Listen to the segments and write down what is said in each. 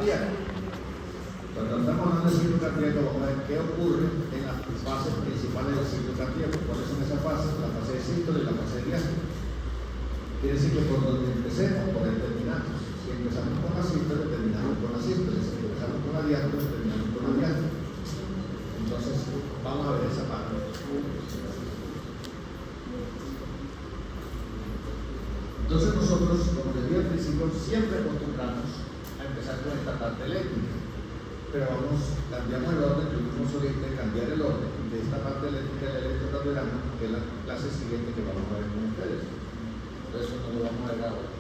cardíaco. Cuando estamos hablando de ciclo cardíaco, vamos a ver qué ocurre en las fases principales del ciclo cardíaco. ¿Cuáles son esas fases? La fase de sístole y la fase de diástole. Quiere decir que por donde empecemos, por ahí terminamos. Si empezamos con la sístole, terminamos con la sístole. Si empezamos con la diástole, terminamos con la diástole. Entonces, vamos a ver esa parte. Entonces nosotros, como les dije al principio, siempre acostumbramos a empezar con esta parte eléctrica. Pero cambiamos el orden, tuvimos de cambiar el orden de esta parte eléctrica del electrocardiograma, que es la clase siguiente que vamos a ver con ustedes. Por eso no lo vamos a ver ahora.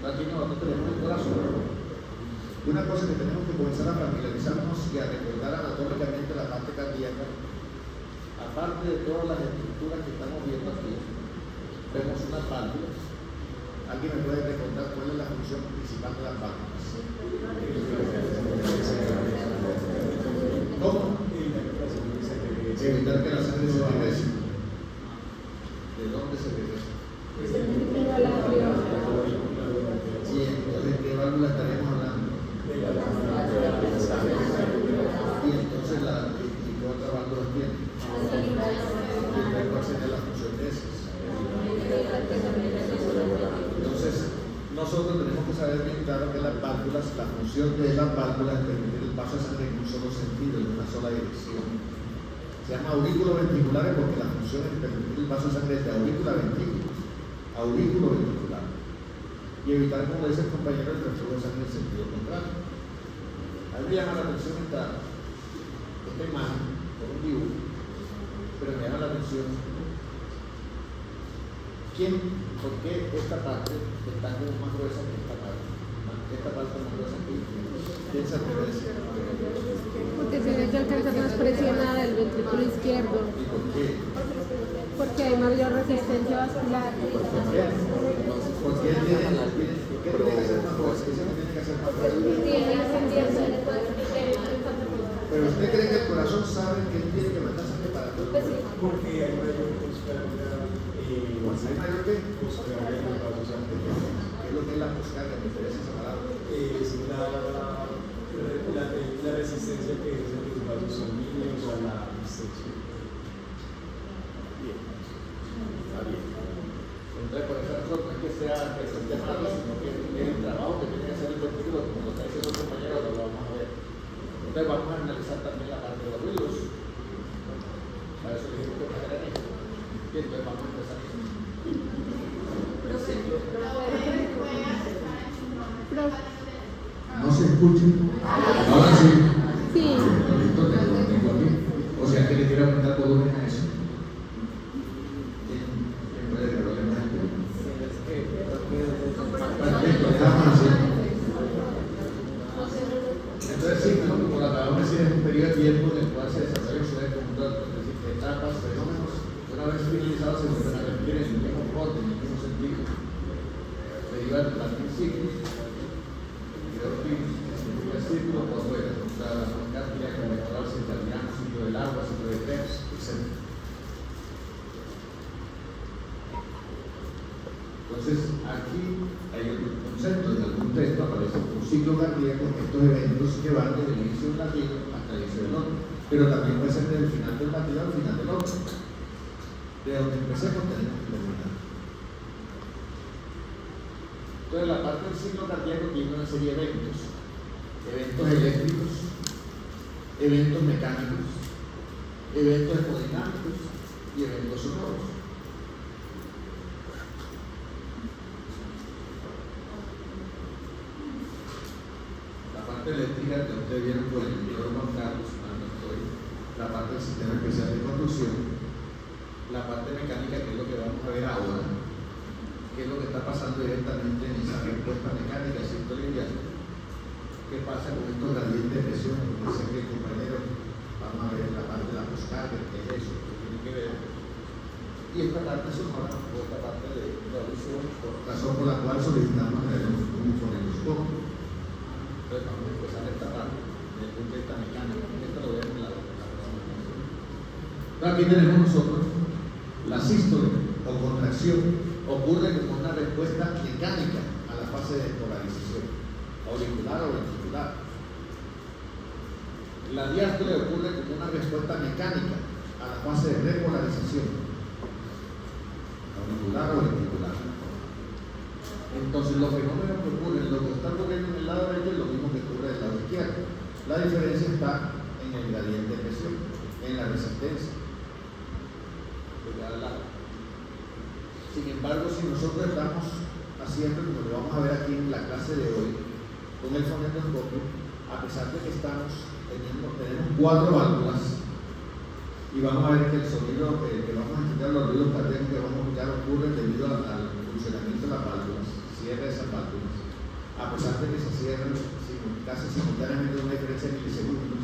Aquí nosotros tenemos el corazón. Una cosa que tenemos que comenzar a familiarizarnos y a recordar anatómicamente la parte cardíaca, aparte de todas las estructuras que estamos viendo aquí, vemos unas válvulas. ¿Alguien me puede recordar cuál es la función principal de las válvulas? ¿Cómo? Evitar que la sangre se regrese. ¿De dónde se regresa? Sí, entonces, ¿qué válvula estaríamos hablando? Y entonces, ¿qué otra válvula tiene? ¿Cuál sería la función de esas? Entonces, nosotros tenemos que saber bien claro que las válvulas, la función de las válvulas es permitir el paso de sangre en un solo sentido, en una sola dirección. Se llama aurículo ventriculares porque la función es permitir el paso de sangre de aurícula a ventrículo. Aurículo ventricular. Y evitar, como dice el compañero, el reflujo de sangre en sentido contrario. A mí me llama la atención esta imagen, por un dibujo, pero me llama la atención ¿por qué esta parte está como más gruesa que esta parte? Esta parte es más gruesa que ¿quién se atreve a decir? Porque se ve que alcanza más presión al ventrículo izquierdo. ¿Y por qué? Porque hay mayor resistencia vascular. ¿Por qué? ¿Por qué tiene que ser más gruesa? ¿Qué tiene que ser más gruesa? Pero usted cree que el corazón sabe que él tiene que mandar sangre para todo. Porque hay mayor poscarga. ¿Hay mayor qué? Poscarga en los vasos sanguíneos. ¿Qué es lo que es la poscarga? ¿Me interesa esa palabra? Es la resistencia que ejercen los vasos sanguíneos a la distensión. Bien. Está bien. Entonces, por esa razón, no es que sea que se esté malo, sino que es el trabajo que tiene que hacer el ventrículo, como lo está diciendo el compañero, lo vamos a ver. Entonces, vamos a analizar también la parte de los ruidos. Para eso les digo que en esto. Y entonces vamos a empezar. ¿No se escucha? Ahora sí. Sí. O sea que le quiero aumentar volumen a eso. ¿Quién puede problemas de volumen? Entonces sí, como lo acabamos de decir, es un periodo de tiempo en el cual se desarrolla un sueño conjunto, es decir, etapas, fenómenos, una vez finalizados se vuelven a repetir en el mismo orden, en el mismo sentido. Deriva de partir ciclos, y de los el círculo por fuera, la cantidad que mejorar el centraliano, ciclo del agua, ciclo de Krebs, etc. Entonces, aquí hay otro concepto, en algún texto aparece un ciclo cardíaco, estos eventos que van desde el inicio del latido hasta el inicio del otro, pero también puede ser desde el final del latido al final del otro. De donde empecemos tenemos que terminar. Entonces, la parte del ciclo cardíaco tiene una serie de eventos eléctricos, eventos mecánicos, eventos hemodinámicos y eventos sonoros. La parte eléctrica que ustedes vieron por el doctor Juan Carlos, la parte del sistema especial de conducción, la parte mecánica, que es lo que vamos a ver ahora, qué es lo que está pasando directamente en esa respuesta mecánica circular. ¿Qué pasa con estos gradientes de presión? Como dice que el compañero, vamos a ver la parte de la poscarga, que es eso, que tiene que ver. Y esta parte sonora, o esta parte de la audición, razón por la cual solicitamos un fonenoscopio. Entonces vamos a empezar esta parte, desde el punto de vista mecánico. Esto lo voy a ver aquí tenemos nosotros la sístole o contracción, ocurre como una respuesta mecánica a la fase de polarización. auricular o ventricular. La diástole ocurre como una respuesta mecánica a la fase de repolarización, auricular o ventricular. Entonces, los fenómenos que ocurren, lo que está ocurriendo en el lado derecho es lo mismo que ocurre en el lado izquierdo. La diferencia está en el gradiente de presión, en la resistencia de cada lado. Sin embargo, si nosotros estamos haciendo, como lo vamos a ver aquí en la clase de hoy, con el fonendoscopio, a pesar de que tenemos 4 válvulas, y vamos a ver que el sonido que vamos a escuchar, los ruidos cardíacos que vamos a escuchar ocurren debido al funcionamiento de las válvulas, cierre de esas válvulas. A pesar de que se cierran casi simultáneamente una diferencia de milisegundos,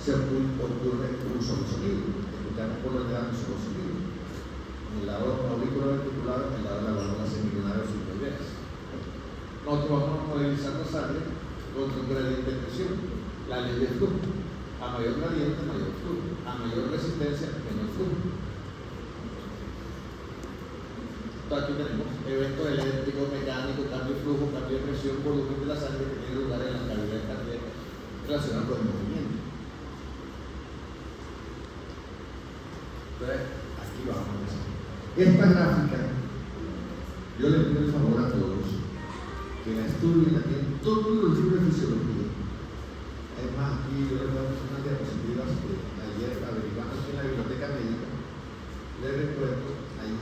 se ocurre un solo sonido. Escuchamos por lo general un solo sonido. En el lado auricular-ventricular, en el lado de la válvula semicronaria o subclaviana. Nosotros vamos a modelizar la sangre con un gradiente de presión, la ley de flujo. A mayor gradiente, mayor flujo. A mayor resistencia, menor flujo. Entonces aquí tenemos eventos eléctricos, mecánicos, cambio de flujo, cambio de presión, volumen de la sangre que tiene lugar en la cavidad cardíaca relacionado con el movimiento. Entonces, aquí vamos a empezar. Esta gráfica, yo le pido el favor a todos que la estudien aquí en todos los libros de fisiología. Es más, aquí yo les voy a mostrar unas diapositivas que ayer averiguamos aquí en la biblioteca médica. Les recuerdo ahí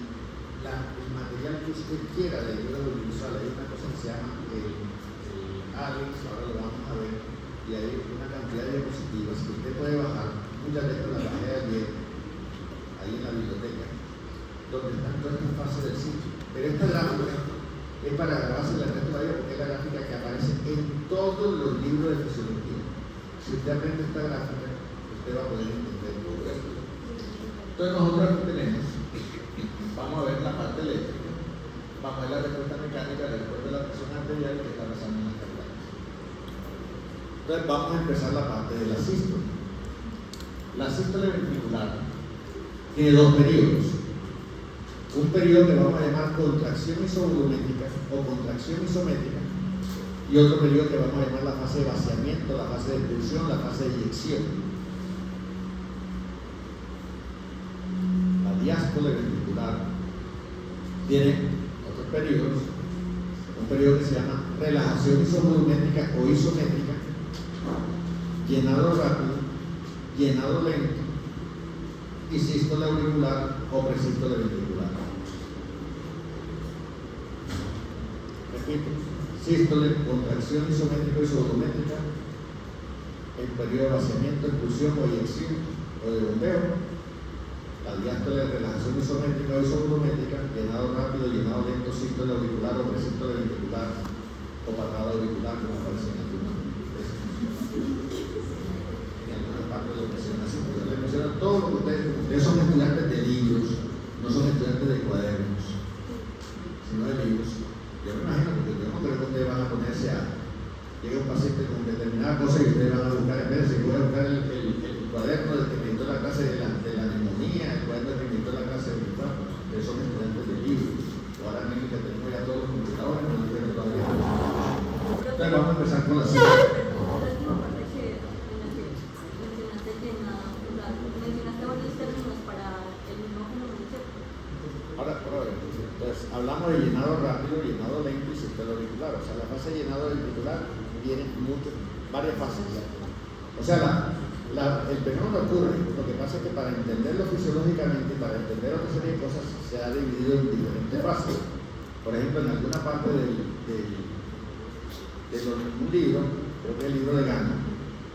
el material que usted quiera de libro audiovisual. Hay una cosa que se llama el Alex, ahora lo vamos a ver, y hay una cantidad de diapositivas que usted puede bajar. Muchas veces las bajé ayer ahí en la biblioteca, donde están todas estas fases del sitio. Pero esta gráfica es para grabarse la resto de la vida, porque es la gráfica que aparece en todos los libros de fisiología. Si usted aprende esta gráfica, usted va a poder entender todo esto. Entonces nosotros aquí tenemos, vamos a ver la parte eléctrica, vamos a ver la respuesta mecánica, la respuesta de la presión arterial que está pasando en las cardiacas. Entonces vamos a empezar la parte de la sístole. La sístole ventricular tiene 2 periodos. Un periodo que vamos a llamar contracción isovolumétrica o contracción isométrica, y otro periodo que vamos a llamar la fase de vaciamiento, la fase de expulsión, la fase de eyección. La diástole ventricular tiene otros periodos, un periodo que se llama relajación isovolumétrica o isométrica, llenado rápido, llenado lento, y sístole auricular o presístole ventricular. Repito, sístole, contracción isométrica o isovolumétrica, el periodo de vaciamiento, expulsión o eyección o de bombeo. La diástole, relajación isométrica o isovolumétrica, llenado rápido, llenado lento, sístole auricular o presístole ventricular o parado auricular, como aparece en algunas partes de lo que se así. Porque les menciono todo lo que ustedes son estudiantes de libros, no son estudiantes de cuadernos, sino de libros. Yo me imagino, porque yo no creo que ustedes van a ponerse llega un paciente con determinada cosa y ustedes van a buscar, en vez de voy a buscar el cuaderno del que me dictó la clase de la neumonía, el cuaderno del que me dictó la clase de infarto, que son estudiantes de libros. Ahora mismo que tenemos ya todos los computadores, no quiero todavía. Entonces vamos a empezar con la siguiente. Entonces, hablamos de llenado rápido, llenado lento y sístole auricular. O sea, la fase de llenado auricular tiene varias fases. O sea, el fenómeno ocurre. Lo que pasa es que para entenderlo fisiológicamente, para entender otra serie de cosas, se ha dividido en diferentes fases. Por ejemplo, en alguna parte de un libro, creo que el libro de Gano,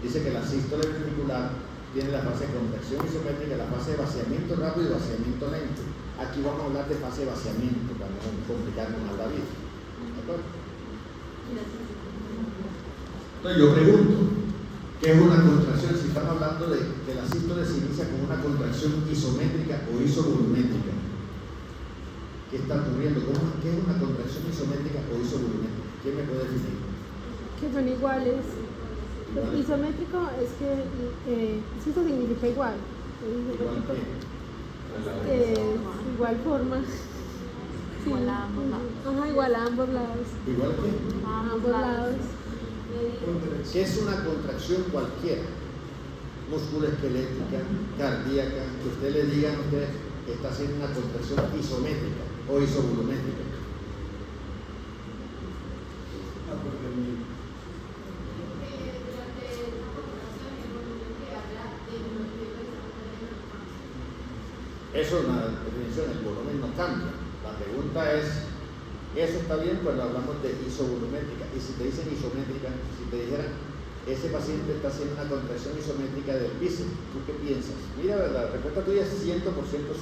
dice que la sístole ventricular tiene la fase de contracción isométrica, la fase de vaciamiento rápido y vaciamiento lento. Aquí vamos a hablar de fase de vaciamiento para no complicarnos más la vida. ¿De acuerdo? Entonces yo pregunto, ¿qué es una contracción? Si estamos hablando de que la sístole se inicia con una contracción isométrica o isovolumétrica, ¿qué está ocurriendo? ¿Qué es una contracción isométrica o isovolumétrica? ¿Quién me puede definir? Que son iguales. Isométrico es que eso significa igual. ¿Igual qué? Igual forma. Sí. Igual a ambos lados. Ajá, igual a ambos lados. ¿Igual qué? A ambos lados. ¿Qué es una contracción cualquiera? Musculoesquelética, cardíaca, que usted le diga a usted que está haciendo una contracción isométrica o isovolumétrica. Eso es una definición, el volumen no cambia. La pregunta es, eso está bien cuando hablamos de isovolumétrica. Y si te dicen isométrica, si te dijeran, ese paciente está haciendo una contracción isométrica del bíceps, ¿tú qué piensas? Mira, la respuesta tuya es 100%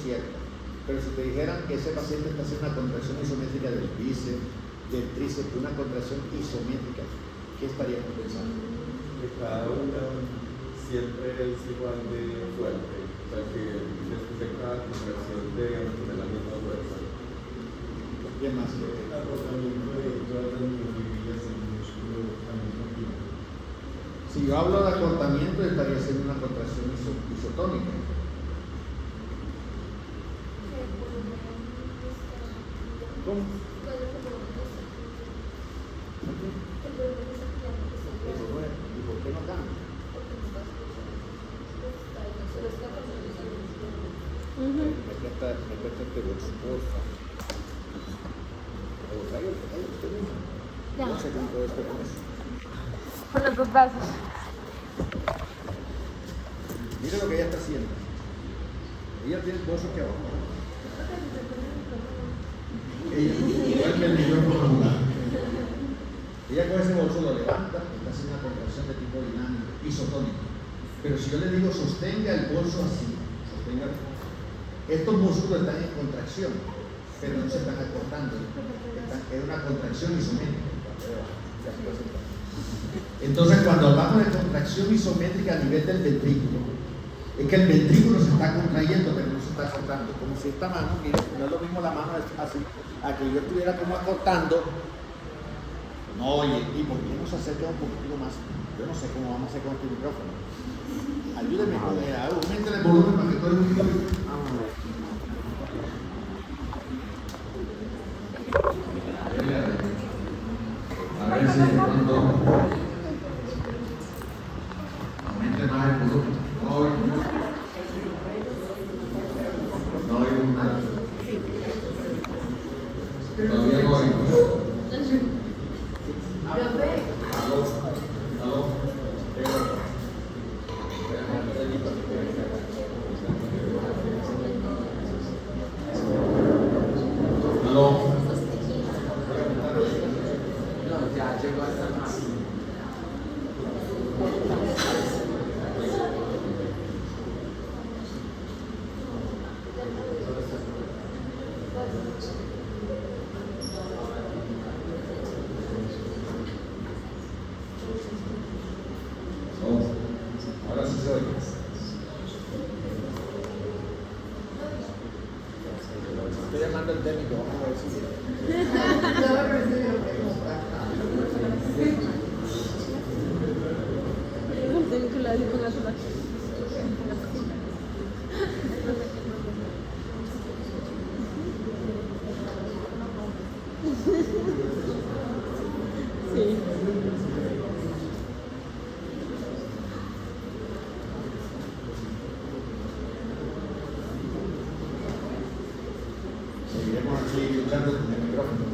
cierta. Pero si te dijeran que ese paciente está haciendo una contracción isométrica del bíceps, del tríceps, una contracción isométrica, ¿qué estaríamos pensando? Que cada una siempre es igual de fuerte. O sea, que después de cada contracción debemos tener la misma fuerza. ¿Qué más? Agotamiento de todas las miofibrilas del músculo al mismo tiempo. Si yo hablo de acortamiento, estaría haciendo una contracción isotónica. ¿Cómo? Eso fue. ¿Y por qué no cambia? Me presta este bolso, porfa. Ya. No sé cómo puedo estar con eso. Con los dos brazos. Mira lo que ella está haciendo. Ella tiene el bolso aquí abajo. Igual que el micrófono angular. Ella con ese bolso lo levanta y está haciendo una contracción de tipo dinámico, isotónico. Pero si yo le digo sostenga el bolso así, sostenga, estos músculos están en contracción, pero no se están acortando. Es una contracción isométrica. Entonces, cuando hablamos de contracción isométrica a nivel del ventrículo, es que el ventrículo se está contrayendo, pero no se está acortando. Como si esta mano, mire, no es lo mismo la mano así, a que yo estuviera como acortando. No, oye, ¿y por qué no se acerca un poquito más? Yo no sé cómo vamos a hacer con este micrófono. Ayúdeme con aumenten el volumen para que todo el mundo. A ver si de pronto aumente más el volumen. No oigo nada. Todavía no oigo. Aló. Ya llegó hasta más. Ahora sí se oye. Estoy llamando al técnico, vamos a ver si Tengo que la le ponga su lazo. Sí. seguiremos aquí luchando con el micrófono.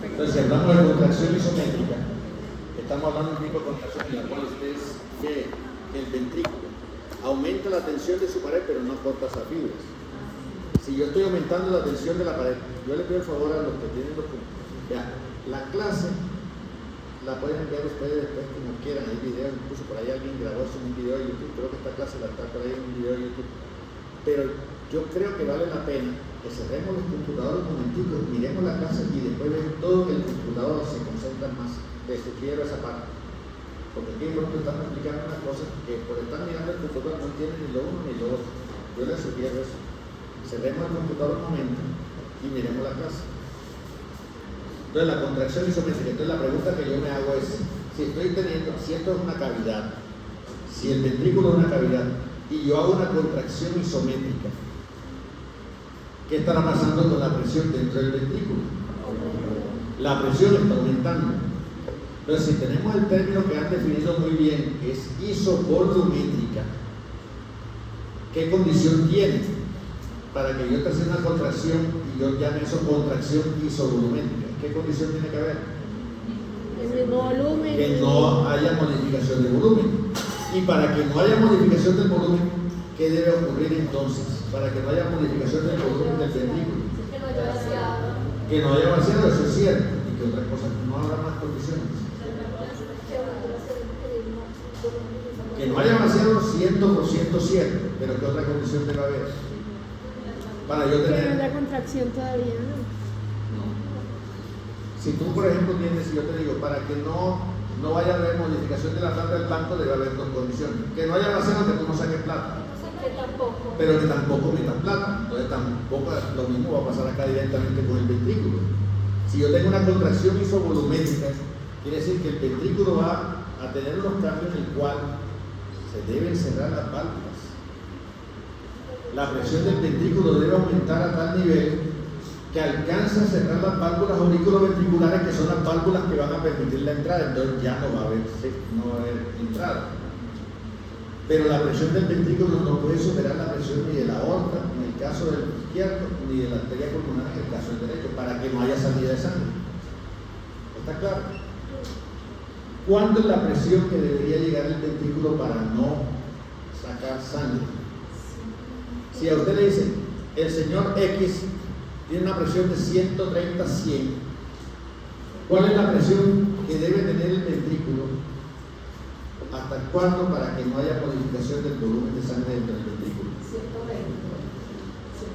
Entonces, si hablamos de contracción isométrica, estamos hablando de un tipo de contracción en la cual ustedes ve el ventrículo aumenta la tensión de su pared, pero no corta esas fibras. Si yo estoy aumentando la tensión de la pared, yo le pido el favor a los que tienen los... Ya, la clase la pueden enviar ustedes después como quieran, hay videos, incluso por ahí alguien grabó eso en un video de YouTube, creo que esta clase la está por ahí en un video de YouTube. Pero yo creo que vale la pena que cerremos los computadores un momentico, miremos la clase y después ven todo que el computador se concentra más. Les sugiero esa parte. Porque aquí pronto están explicando unas cosas que por estar mirando el computador no entienden ni lo uno ni lo otro. Yo les sugiero eso. Cerremos el computador un momento y miremos la clase. Entonces la contracción isométrica. Entonces la pregunta que yo me hago es, si estoy teniendo, si esto es una cavidad, si el ventrículo es una cavidad y yo hago una contracción isométrica, ¿qué estará pasando con la presión dentro del ventrículo? La presión está aumentando. Entonces, si tenemos el término que han definido muy bien, que es isovolumétrica, ¿qué condición tiene para que yo te haga una contracción y yo llame eso contracción isovolumétrica? ¿Qué condición tiene que haber? El mismo volumen. Que no haya modificación de volumen. Y para que no haya modificación del volumen, ¿qué debe ocurrir entonces? Para que no haya modificación del volumen del ventrículo. Que no haya vaciado, eso es cierto. Y que otra cosa, no habrá más condiciones. Que no haya vaciado 100% cierto, pero ¿qué otra condición debe haber? Para yo Que no tener. haya contracción todavía, ¿no? Si tú, por ejemplo, tienes, yo te digo, para que no vaya a haber modificación de la plata del banco, debe haber dos condiciones. Que no haya vaciado, que tú no saques plata. Pero que tampoco metas plata. Entonces tampoco lo mismo va a pasar acá directamente con el ventrículo. Si yo tengo una contracción isovolumétrica, quiere decir que el ventrículo va a tener unos cambios en el cual se deben cerrar las válvulas. La presión del ventrículo debe aumentar a tal nivel que alcance a cerrar las válvulas auriculoventriculares, que son las válvulas que van a permitir la entrada. Entonces ya no va a haber entrada. Pero la presión del ventrículo no puede superar la presión ni de la aorta, en el caso del izquierdo, ni de la arteria pulmonar, en el caso del derecho, para que no haya salida de sangre. ¿Está claro? ¿Cuándo es la presión que debería llegar el ventrículo para no sacar sangre? Si a usted le dicen, el señor X tiene una presión de 130/100, ¿cuál es la presión que debe tener el ventrículo? ¿Hasta cuándo para que no haya modificación del volumen de sangre dentro del ventrículo?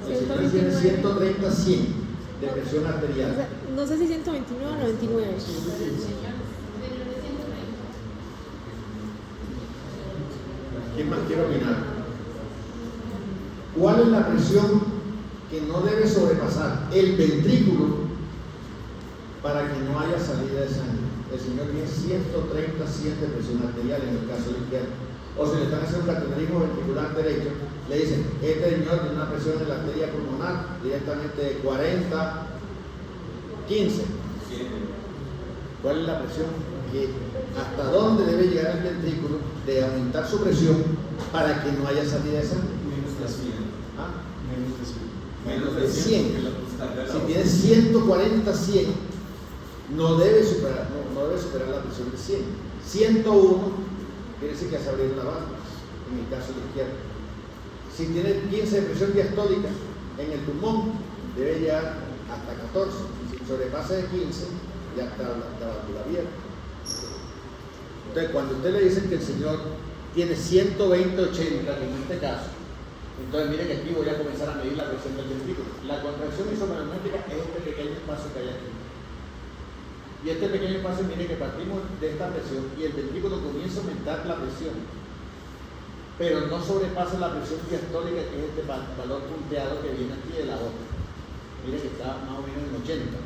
130. El señor tiene 130/100 de presión arterial. O sea, no sé si 129 o 99. ¿Quién más quiere opinar? ¿Cuál es la presión que no debe sobrepasar el ventrículo para que no haya salida de sangre? El señor tiene 130/100 de presión arterial en el caso del izquierdo. O si le están haciendo un cateterismo ventricular derecho, le dicen, este señor tiene una presión en la arteria pulmonar directamente de 40/15. ¿Cuál es la presión? ¿Hasta dónde debe llegar el ventrículo de aumentar su presión para que no haya salida de sangre? Menos de 100. ¿Ah? Menos de 100. De 100. Que la prostática Si la- tiene 140/100, no debe superar la presión de 100. 101 quiere decir que se abrió una válvula, en el caso del izquierdo. Si tiene 15 de presión diastólica en el pulmón, debe llegar hasta 14. Si sobrepasa de 15, ya está la válvula abierta. Entonces, cuando usted le dicen que el señor tiene 120/80, en este caso, entonces mire que aquí voy a comenzar a medir la presión del ventrículo. La contracción isovolumétrica es este pequeño espacio que hay aquí. Y este pequeño espacio, mire que partimos de esta presión y el ventrículo comienza a aumentar la presión, pero no sobrepasa la presión diastólica, que es este valor punteado que viene aquí de la otra. Mire que está más o menos en 80.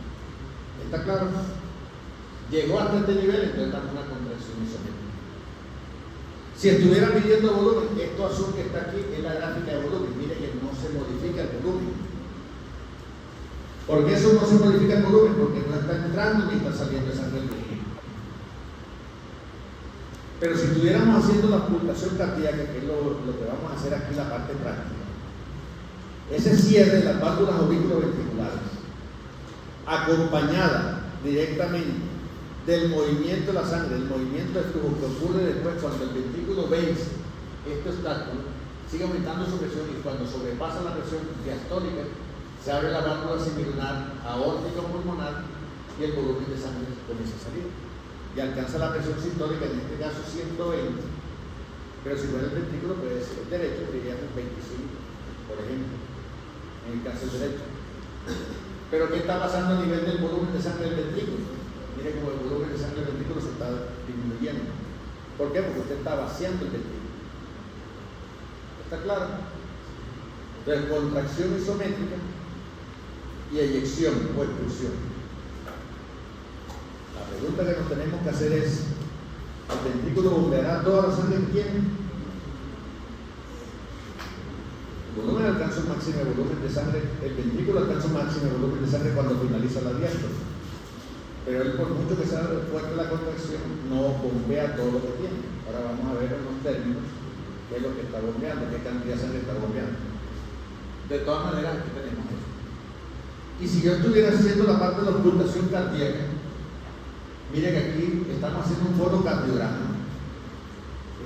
¿Está claro? Llegó hasta este nivel, entonces estamos en una contracción isométrica. Si estuviera midiendo volumen, esto azul que está aquí es la gráfica de volumen. Mire que no se modifica el volumen. ¿Por qué eso no se modifica el volumen? Porque no está entrando ni está saliendo sangre del ventrículo. Pero si estuviéramos haciendo la ocultación cardíaca, que es lo que vamos a hacer aquí en la parte práctica, ese cierre de las válvulas auriculoventriculares, acompañada directamente del movimiento de la sangre, del movimiento de flujo que ocurre después cuando el ventrículo vence este obstáculo, sigue aumentando su presión y cuando sobrepasa la presión diastólica, se abre la válvula semilunar aórtica pulmonar y el volumen de sangre comienza a salir. Y alcanza la presión sistólica, en este caso 120, pero si fuera el ventrículo puede ser el derecho, diríamos 25, por ejemplo, en el caso del derecho. Pero ¿qué está pasando a nivel del volumen de sangre del ventrículo? Mire cómo el volumen de sangre del ventrículo se está disminuyendo. ¿Por qué? Porque usted está vaciando el ventrículo. ¿Está claro? Entonces, contracción isométrica y eyección o expulsión. La pregunta que nos tenemos que hacer es, ¿el ventrículo bombeará toda la sangre que tiene? El volumen alcanza un máximo de volumen de sangre, el ventrículo alcanza un máximo de volumen de sangre cuando finaliza la diástole. pero él, por mucho que sea fuerte la contracción, no bombea todo lo que tiene. Ahora vamos a ver en los términos qué es lo que está bombeando, qué cantidad de sangre está bombeando. De todas maneras, aquí tenemos eso. Y si yo estuviera haciendo la parte de la ocultación cardíaca, mire que aquí estamos haciendo un fotocardiograma.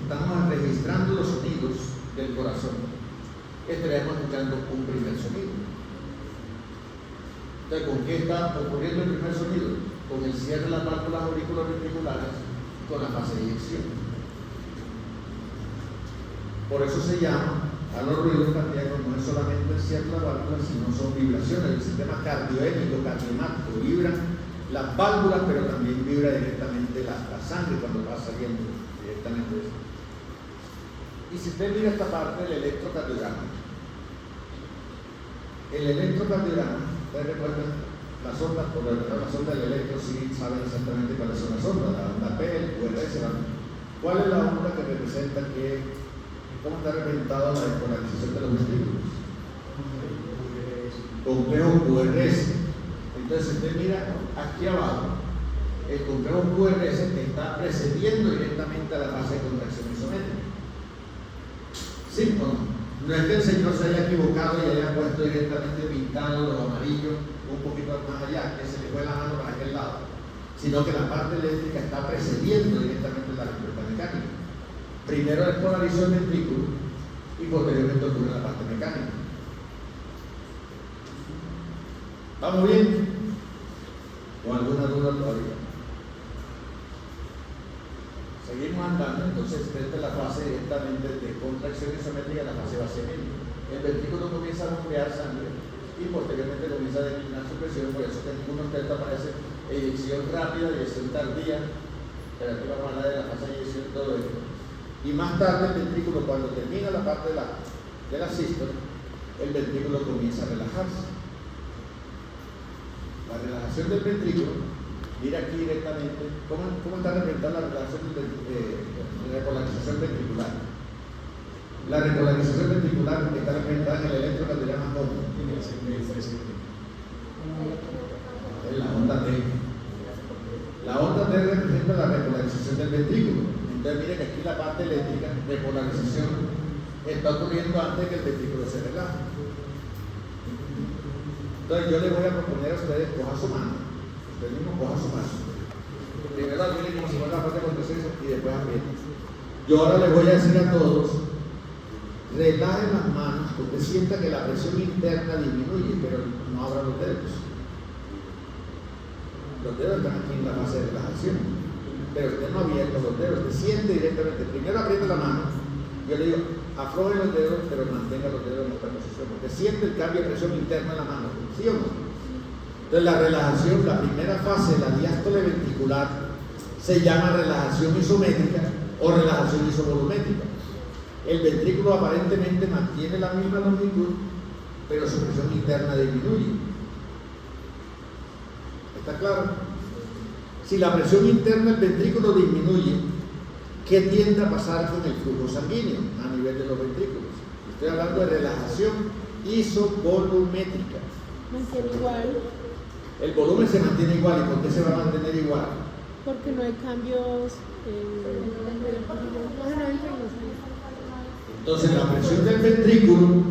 Estamos registrando los sonidos del corazón. Estaríamos escuchando un primer sonido. Entonces, ¿con qué está ocurriendo el primer sonido? Con el cierre de las válvulas auriculoventriculares con la fase de eyección. Por eso se llama a los ruidos cardíacos, no es solamente el cierre de las válvulas, sino son vibraciones. El sistema cardioémico, cardiomático, vibra las válvulas, pero también vibra directamente la sangre cuando va saliendo directamente de esto. Y si usted mira esta parte del electrocardiograma, el electrocardiograma, ustedes recuerdan las ondas, por lo general las ondas del electro sí saben exactamente cuáles son las ondas, la onda P, el QRS, ¿cuál es la onda que representa cómo está representado la despolarización de los ventrículos? Complejo QRS. Entonces, si usted mira aquí abajo, el complejo QRS está precediendo directamente a la fase de contracción isométrica. ¿Sí o no? No es que el señor se haya equivocado y haya puesto directamente pintado los amarillos un poquito más allá, que se le fue la mano para aquel lado, sino que la parte eléctrica está precediendo directamente la respuesta mecánica. Primero despolarizó el ventrículo y posteriormente ocurre la parte mecánica. ¿Vamos bien? ¿O alguna duda todavía? Seguimos andando, entonces esta es la fase directamente de contracción isométrica, la fase basal. El ventrículo comienza a bombear sangre y posteriormente comienza a declinar su presión, por eso que en algunos test aparece eyección rápida, eyección tardía, pero aquí vamos a hablar de la fase de eyección y todo esto. Y más tarde el ventrículo, cuando termina la parte de la sístole, el ventrículo comienza a relajarse. La relajación del ventrículo, mira aquí directamente, ¿cómo está representada la relajación de repolarización ventricular? La repolarización ventricular está representada en el electrocardiograma como en la onda T. La onda T representa la repolarización del ventrículo. Entonces mire que aquí la parte eléctrica, repolarización, está ocurriendo antes que el ventrículo se relaje. Entonces yo les voy a proponer a ustedes, coja su mano, usted mismo coja su mano. Primero miren como si fuera la parte de contracción y después aprieten. Yo ahora les voy a decir a todos, relajen las manos, que usted sienta que la presión interna disminuye, pero no abra los dedos. Los dedos están aquí en la fase de relajación, pero usted no abierta los dedos, usted siente directamente. Primero aprieta la mano, yo le digo, afloje los dedos, pero mantenga los dedos en esta posición, porque siente el cambio de presión interna en la mano, ¿sí o no? Entonces la relajación, la primera fase, la diástole ventricular, se llama relajación isométrica o relajación isovolumétrica. El ventrículo aparentemente mantiene la misma longitud, pero su presión interna disminuye. ¿Está claro? Si la presión interna del ventrículo disminuye, ¿qué tiende a pasar con el flujo sanguíneo a nivel de los ventrículos? Estoy hablando de relajación isovolumétrica. Mantiene igual. El volumen se mantiene igual. ¿Y por qué se va a mantener igual? Porque no hay cambios Entonces la presión del ventrículo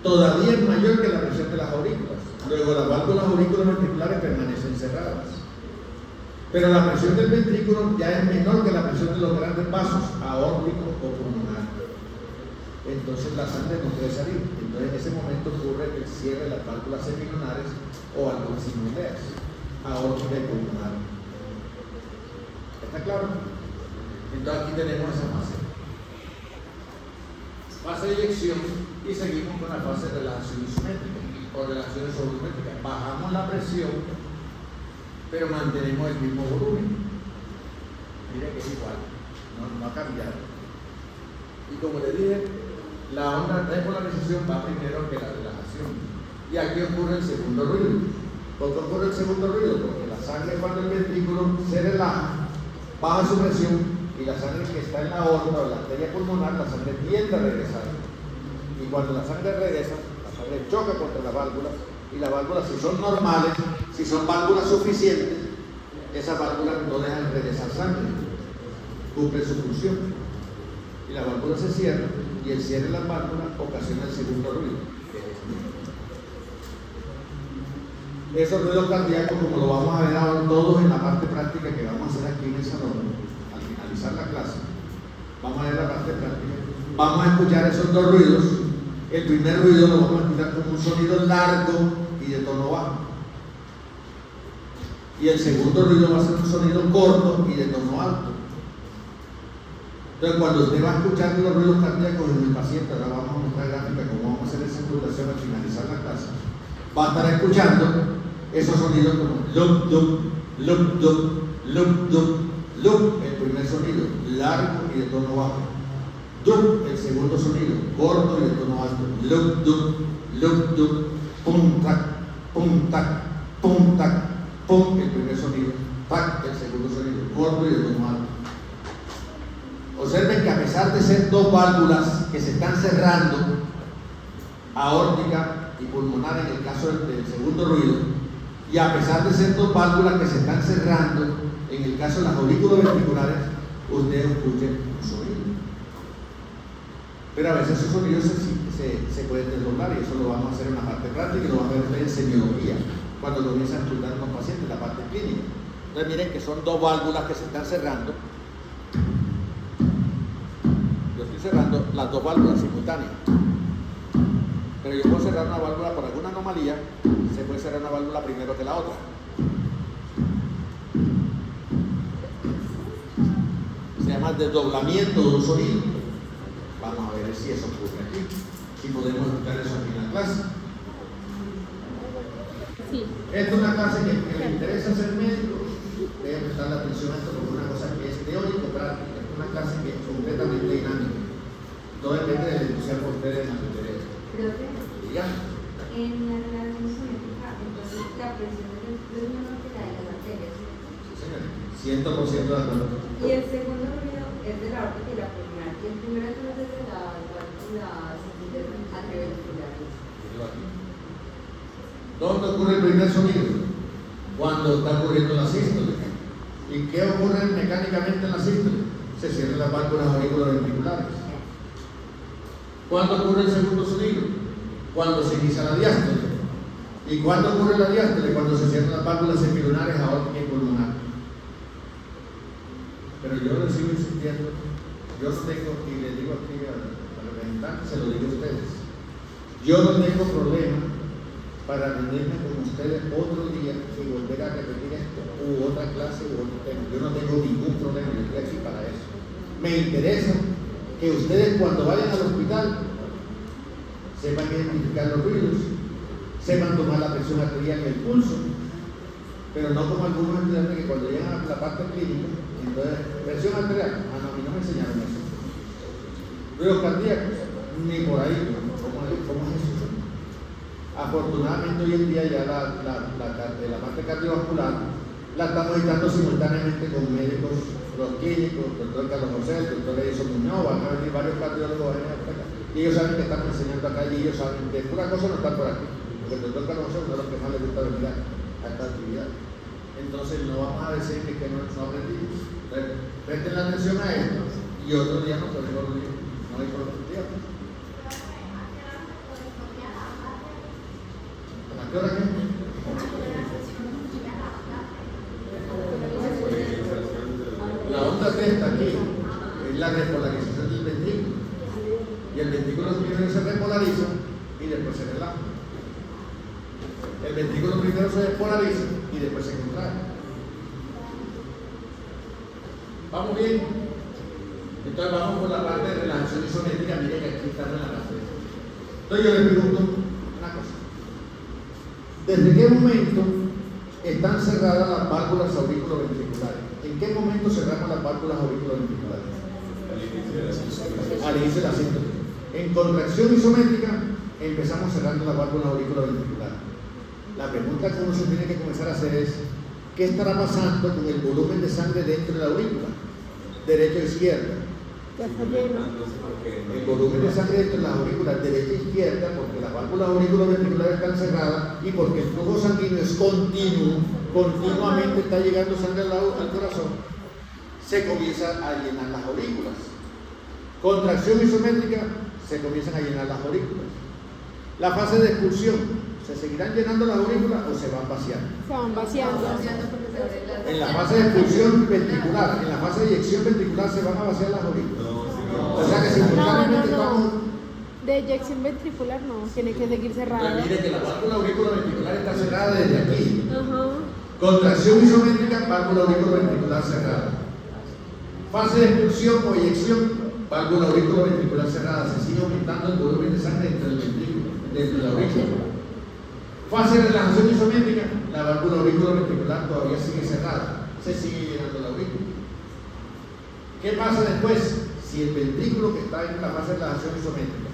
todavía es mayor que la presión de las aurículas. Luego las válvulas auriculoventriculares permanecen cerradas. Pero la presión del ventrículo ya es menor que la presión de los grandes vasos aórticos o pulmonar. Entonces la sangre no puede salir. Entonces en ese momento ocurre el cierre de las válvulas semilunares o algunas sinuleas, aórtica y pulmonar. ¿Está claro? Entonces aquí tenemos esa fase. Fase de eyección y seguimos con la fase de relajación isométrica o relajación isovolumétrica. Bajamos la presión, pero mantenemos el mismo volumen. Miren que es igual, no ha cambiado. Y como les dije, la onda de polarización va primero que la relajación. Y aquí ocurre el segundo ruido. ¿Por qué ocurre el segundo ruido? Porque la sangre, cuando el ventrículo se relaja, baja su presión y la sangre que está en la aorta o en la arteria pulmonar, la sangre tiende a regresar. Y cuando la sangre regresa, la sangre choca contra las válvulas y las válvulas, si son normales, si son válvulas suficientes, esas válvulas no dejan regresar sangre, cumplen su función. Y la válvula se cierra, y el cierre de las válvulas ocasiona el segundo ruido. Esos ruidos cardíacos, como lo vamos a ver ahora todos en la parte práctica que vamos a hacer aquí en el salón, al finalizar la clase, vamos a ver la parte práctica. Vamos a escuchar esos dos ruidos. El primer ruido lo vamos a escuchar como un sonido largo y de tono bajo. Y el segundo ruido va a ser un sonido corto y de tono alto. Entonces, cuando usted va a escuchar los ruidos cardíacos en el paciente, ahora vamos a mostrar gráfica cómo vamos a hacer esa estimulación al finalizar la clase, va a estar escuchando esos sonidos como lup, lup, lup, lup, lup, lup, lup, el primer sonido, largo y de tono bajo. Dup, el segundo sonido, corto y de tono alto. Lup, dup, pum, tac, pum, tac, pum, tac, pum, el primer sonido. Tac, el segundo sonido, corto y de tono alto. Observen que a pesar de ser dos válvulas que se están cerrando, aórtica y pulmonar en el caso del segundo ruido, y a pesar de ser dos válvulas que se están cerrando en el caso de las aurículas ventriculares, ustedes escuchen un sonido. Pero a veces esos sonidos se pueden desdoblar, y eso lo vamos a hacer en la parte práctica y lo vamos a ver ustedes en semiología, cuando comienzan a estudiar con pacientes, la parte clínica. Entonces miren que son dos válvulas que se están cerrando. Yo estoy cerrando las dos válvulas simultáneas, pero yo puedo cerrar una válvula por alguna anomalía, se puede cerrar una válvula primero que la otra. Se llama desdoblamiento de un sonido. Vamos a ver si eso ocurre aquí, si podemos escuchar eso aquí en la clase. Sí. Esta es una clase que le interesa ser médico, debe prestar la atención a esto como una cosa que es teórico-práctica, es una clase que es completamente dinámica. Todo depende del entusiasmo que ustedes en la interés. Dígame. En la relación simétrica, entonces la presión es menor que la de las arterias. Sí, señor. 100% de acuerdo. Y el segundo ruido es de la aórtica y la pulmonar. Y el primero entonces es de las atrioventriculares. ¿Dónde ocurre el primer sonido? Cuando está ocurriendo la sístole. ¿Y qué ocurre mecánicamente en la sístole? Se cierran las válvulas auriculoventriculares. ¿Cuándo ocurre el segundo sonido? Cuando se inicia la diástole. ¿Y cuándo ocurre la diástole? Cuando se cierran las válvulas semilunares aórtica y pulmonar. Pero yo les sigo insistiendo, yo no tengo, y le digo aquí al representante, se lo digo a ustedes, yo no tengo problema para reunirme con ustedes otro día y volver a repetir esto, u otra clase, u otro tema. Yo no tengo ningún problema, yo estoy aquí para eso. Me interesa que ustedes cuando vayan al hospital sepan identificar los ruidos, sepan tomar la presión arterial y el pulso, pero no como algunos estudiantes que cuando llegan a la parte clínica, entonces, presión arterial, a mí no me enseñaron eso. Ruidos cardíacos, ni por ahí, ¿cómo es eso? Afortunadamente hoy en día ya la parte cardiovascular la estamos editando simultáneamente con médicos, los clínicos, el doctor Carlos José, el doctor Edison Muñoz, van a venir varios cardiólogos acá. Y ellos saben que estamos enseñando acá y ellos saben que pura cosa no está por aquí. Porque el doctor Carlos José es uno de los que más le gusta venir a esta actividad. Entonces no vamos a decir que no aprendimos. Presten la atención a esto y otro día nos podemos reunir. No hay problema. ¿A qué hora qué? La onda T está aquí, es la repolarización del ventrículo. Y el ventrículo primero se repolariza y después se relaja. El ventrículo primero se despolariza y después se contrae. ¿Vamos bien? Entonces vamos por la parte de relajación isométrica. Miren que aquí estamos en la clase. Entonces yo les pregunto una cosa. ¿Desde qué momento están cerradas las válvulas auriculoventriculares? ¿En qué momento cerramos las válvulas auriculoventriculares? Al inicio de la sístole. En contracción isométrica empezamos cerrando las válvulas auriculoventriculares. La pregunta que uno se tiene que comenzar a hacer es: ¿qué estará pasando con el volumen de sangre dentro de la aurícula? Derecha o izquierda, Ya está lleno. El volumen de sangre entre las aurículas derecha e izquierda, porque las válvulas auriculoventriculares están cerradas y porque el flujo sanguíneo es continuo, continuamente está llegando sangre al corazón, se comienza a llenar las aurículas. Contracción isométrica, se comienzan a llenar las aurículas. La fase de expulsión, ¿se seguirán llenando las aurículas o se van vaciando? Se van vaciando. En la fase de expulsión ventricular, en la fase de eyección ventricular se van a vaciar las aurículas. O sea que simultáneamente estamos. De eyección ventricular no, tiene que seguir cerrada. Pues mire que la válvula auriculoventricular está cerrada desde aquí. Ajá. Contracción isométrica, válvula auriculoventricular cerrada. Fase de expulsión o eyección, válvula auriculoventricular cerrada. Se sigue aumentando el volumen de sangre dentro del ventrículo, dentro de la aurícula. Fase de relajación isométrica, la válvula auriculoventricular todavía sigue cerrada. Se sigue llenando la aurícula. ¿Qué pasa después? Si el ventrículo que está en la fase de relajación isométrica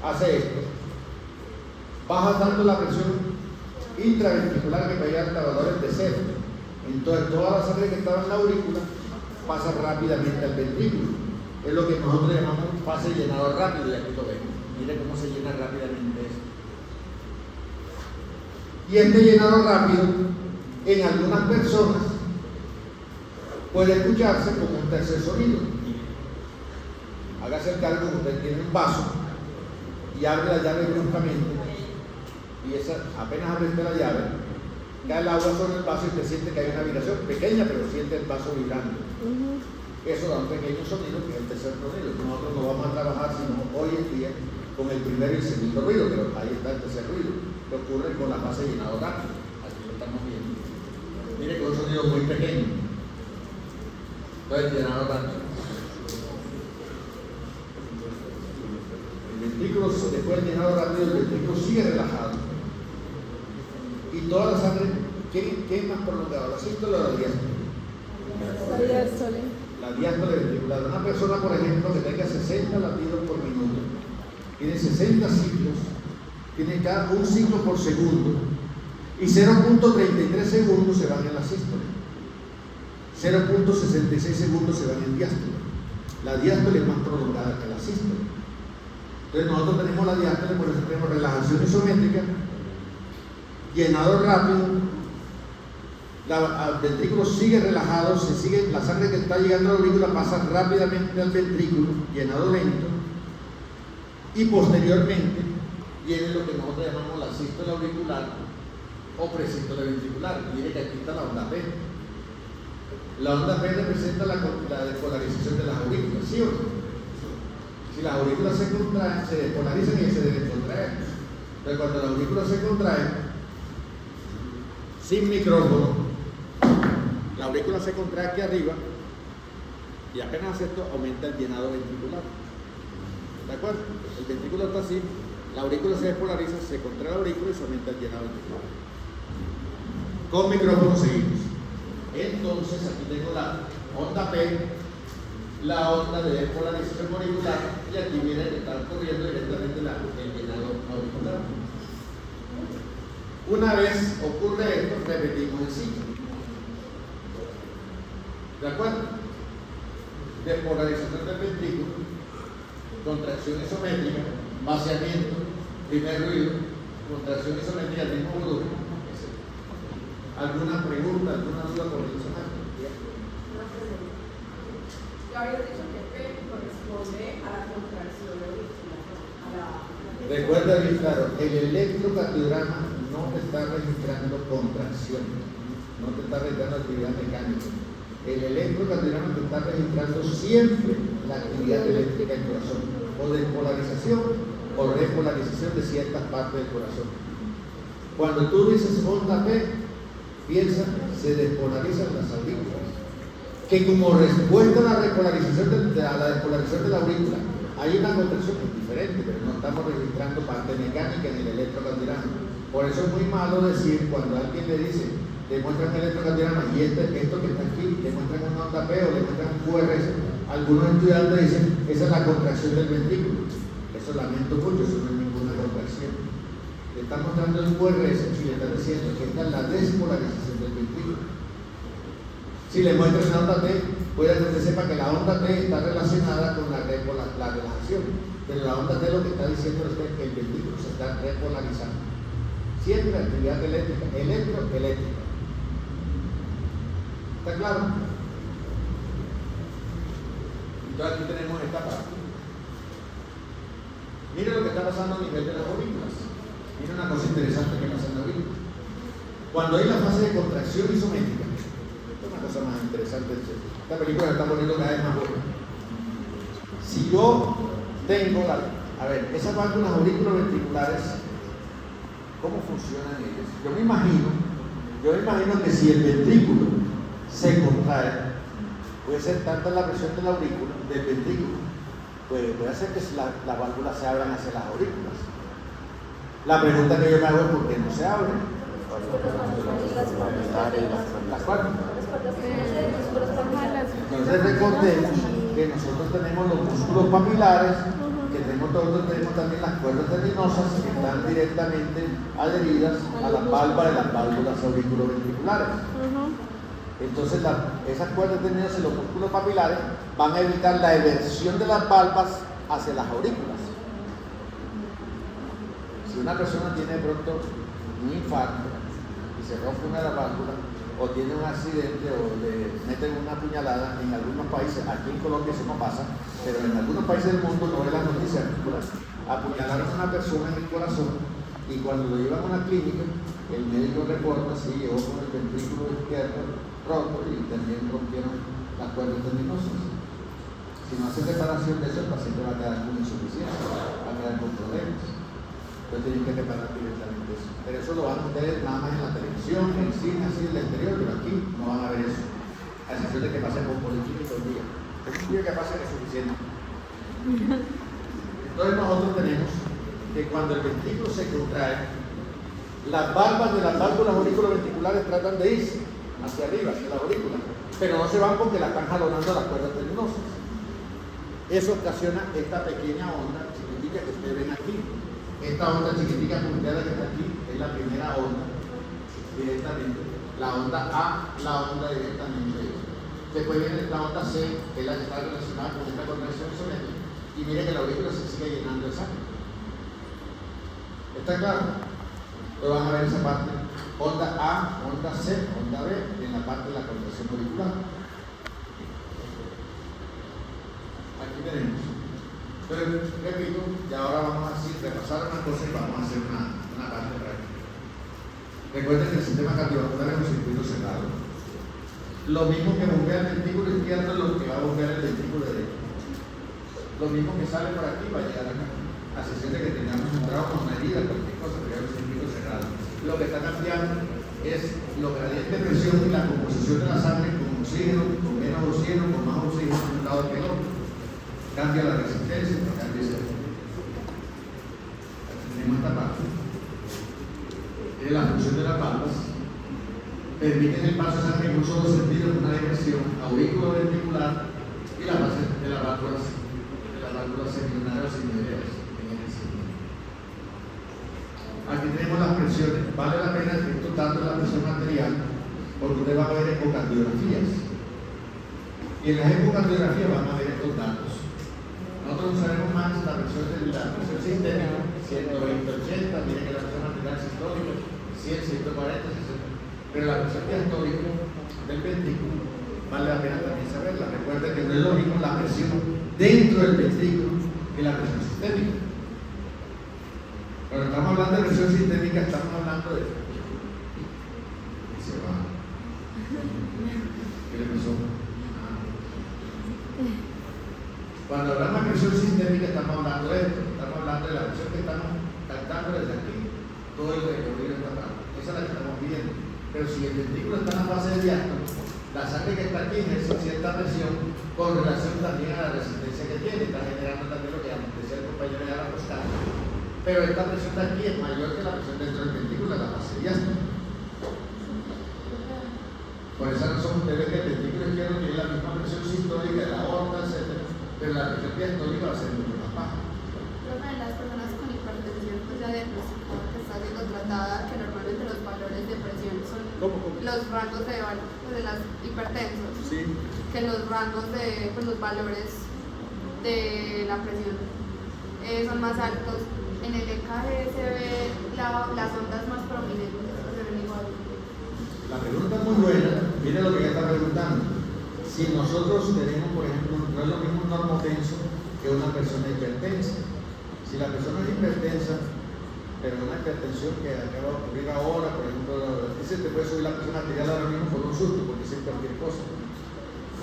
hace esto, baja tanto la presión intraventricular que va a llegar a tabladores de cero. Entonces toda la sangre que estaba en la aurícula pasa rápidamente al ventrículo. Es lo que nosotros llamamos fase de llenado rápido, y aquí lo vemos. Mire cómo se llena rápidamente esto. Y este llenado rápido, en algunas personas, puede escucharse como un tercer sonido. Hágase el cargo que usted tiene un vaso y abre la llave bruscamente, y apenas abre usted la llave, cae el agua sobre el vaso y usted siente que hay una vibración pequeña, pero siente el vaso vibrando. Eso da un pequeño sonido, que es el tercer sonido. Nosotros no vamos a trabajar sino hoy en día con el primer y el segundo ruido, pero ahí está el tercer ruido, que ocurre con la fase de llenado rápido. Aquí lo estamos viendo. Mire que es un sonido muy pequeño. Entonces, llenado rápido. El ventrículo, después del llenado rápido, el ventrículo sigue relajado. Y toda la sangre, ¿qué es más prolongado? ¿La sístole o la diástole? La diástole. La diástole ventricular. Una persona, por ejemplo, que tenga 60 latidos por minuto, tiene 60 ciclos, tiene cada un ciclo por segundo, y 0.33 segundos se van en la sístole, 0.66 segundos se van en diástole. La diástole es más prolongada que la sístole. Entonces nosotros tenemos la diástole, por eso tenemos relajación isométrica, llenado rápido, el ventrículo sigue relajado, la sangre que está llegando a la aurícula pasa rápidamente al ventrículo, llenado lento, y posteriormente viene lo que nosotros llamamos la sístole auricular o presístole ventricular. Mire que aquí está la onda P. La onda P representa la despolarización de las aurículas, ¿sí o no? Si las aurículas se contraen, se despolarizan y se deben contraer. Entonces cuando la aurícula se contrae, sin micrófono, la aurícula se contrae aquí arriba y apenas hace esto aumenta el llenado ventricular. ¿De acuerdo? El ventrículo está así, la aurícula se despolariza, se contrae la aurícula y se aumenta el llenado ventricular. Con micrófono seguimos. Entonces aquí tengo la onda P, la onda de despolarización auricular, y aquí viene que está corriendo directamente el llenado auricular. Una vez ocurre esto, repetimos el ciclo. ¿De acuerdo? Despolarización del ventrículo, contracción isométrica, vaciamiento, primer ruido, contracción isométrica del mismo volumen. ¿Alguna pregunta, alguna duda por el sonaje? Yo había dicho que P corresponde a la contracción auricular. Recuerda bien claro, el electrocardiograma no te está registrando contracción, no te está registrando actividad mecánica. El electrocardiograma te está registrando siempre la actividad eléctrica del corazón, o despolarización o repolarización de ciertas partes del corazón. Cuando tú dices onda P, piensa, se despolarizan las aurículas, que como respuesta a la despolarización de la aurícula hay una contracción diferente, pero no estamos registrando parte mecánica en el electrocardiograma. Por eso es muy malo decir, cuando alguien le dice, demuestran el electrocardiograma y esto que está aquí, demuestran una onda P o demuestran un QRS, algunos estudiantes dicen, esa es la contracción del ventrículo. Eso lamento mucho, eso no es ninguna contracción. Le están mostrando el QRS y le están diciendo que esta es la despolarización del ventrículo. Si le muestran la onda T, puede que usted sepa que la onda T está relacionada con la importante es lo que está diciendo es que el ventrículo se está repolarizando. Siempre actividad eléctrica, eléctrica. ¿Está claro? Entonces aquí tenemos esta parte. Mire lo que está pasando a nivel de las aurículas. Mire una cosa interesante que pasa en la aurícula. Cuando hay la fase de contracción isométrica, esto es una cosa más interesante. Esta película se está poniendo cada vez más buena. Si yo tengo esas válvulas auriculoventriculares, ¿cómo funcionan ellas? Yo me imagino que si el ventrículo se contrae, puede ser tanta la presión de la aurícula, del ventrículo, puede hacer que las válvulas se abran hacia las aurículas. La pregunta que yo me hago es ¿por qué no se abren? Las cuerdas. Entonces recordemos que nosotros tenemos los músculos papilares, que nosotros tenemos también las cuerdas tendinosas que están directamente adheridas a las válvulas auriculoventriculares. Entonces esas cuerdas tendinosas y los músculos papilares van a evitar la eversión de las válvulas hacia las aurículas. Si una persona tiene de pronto un infarto y se rompe una de las válvulas, o tiene un accidente o le meten una puñalada, en algunos países, aquí en Colombia eso no pasa, pero en algunos países del mundo no ve las noticias, apuñalaron a una persona en el corazón y cuando lo llevan a una clínica, el médico reporta, sí, llegó con el ventrículo izquierdo roto y también rompieron las cuerdas tendinosas. Si no hace reparación de eso, el paciente va a quedar con insuficiencia, va a quedar con problemas. Entonces tienen que reparar directamente eso. Pero eso lo van a ver nada más en la televisión, en el cine, así en el exterior, pero aquí no van a ver eso. A excepción de que pasen por política todo el día. Es un día que pase que es suficiente. Entonces nosotros tenemos que cuando el ventrículo se contrae, las valvas de las válvulas auriculoventriculares tratan de irse hacia arriba, hacia la aurícula, pero no se van porque la están jalonando las cuerdas tendinosas. Eso ocasiona esta pequeña onda chiquitica que ustedes ven aquí. Esta onda chiquitica punteada que está aquí es la primera onda, directamente. La onda A, la onda directamente. Después viene la onda C, que es la que está relacionada con esta contracción isométrica. Y mire que la aurícula se sigue llenando de sangre. ¿Está claro? Entonces van a ver esa parte. Onda A, onda C, onda B, en la parte de la contracción auricular. Aquí tenemos. Entonces, repito, y ahora vamos a repasar unas cosas y vamos a hacer una parte práctica. Recuerden que el sistema cardiovascular es un circuito cerrado. Lo mismo que bombea el ventrículo izquierdo es lo que va a bombear el ventrículo derecho. Lo mismo que sale por aquí va a llegar acá. A excepción de que tengamos un trauma, una herida, cualquier cosa, pero es un circuito cerrado. Lo que está cambiando es los gradientes de presión y la composición de la sangre con oxígeno, con menos oxígeno, con más oxígeno de un lado que el otro. Cambia la resistencia, cambia ese. Tenemos esta parte. La función de las válvulas permiten el paso de sangre en un solo sentido en una dirección auriculoventricular y la base de las válvulas semilunares y mineras en el sentido. Aquí tenemos las presiones. Vale la pena que estos datos de la presión arterial porque usted va a ver ecocardiografías. Y en las ecocardiografías van a ver estos datos. Nosotros usaremos más la presión sistémica, 120-80, miren que la presión arterial sistólica, 100, 140, 60. Pero la presión diastólica del ventrículo vale la pena también saberla. Recuerda que no es lo mismo la presión dentro del ventrículo que la presión sistémica. Cuando estamos hablando de presión sistémica, estamos hablando de. Se va. ¿Qué le pasó? Cuando hablamos de presión sistémica estamos hablando de esto, estamos hablando de la presión que estamos captando desde aquí, todo el recorrido está acá. Esa es la que estamos viendo. Pero si el ventrículo está en la fase de diástole, la sangre que está aquí ejerce cierta presión con relación también a la resistencia que tiene, está generando también lo que decía el compañero de la postal. Pero esta presión de aquí es mayor que la presión dentro del ventrículo, la fase de diástole. Por esa razón usted ve que el ventrículo izquierdo tiene la misma presión sistólica de la aorta, etc. Pero la presión diastólica va a ser mucho más baja. Las personas con hipertensión, pues ya diagnosticada que está siendo tratada, que normalmente los valores de presión son los rangos de las hipertensos, que los rangos de los valores de la presión son más altos. En el EKG se ve las ondas más prominentes, se ven igual. La pregunta es muy buena. Mire lo que ella está preguntando. Si nosotros tenemos, por ejemplo, no es lo mismo un normotenso que una persona hipertensa. Si la persona es hipertensa, pero una hipertensión que acaba de ocurrir ahora, por ejemplo, dice te puede subir la presión arterial ahora mismo por un susto, porque es cualquier cosa.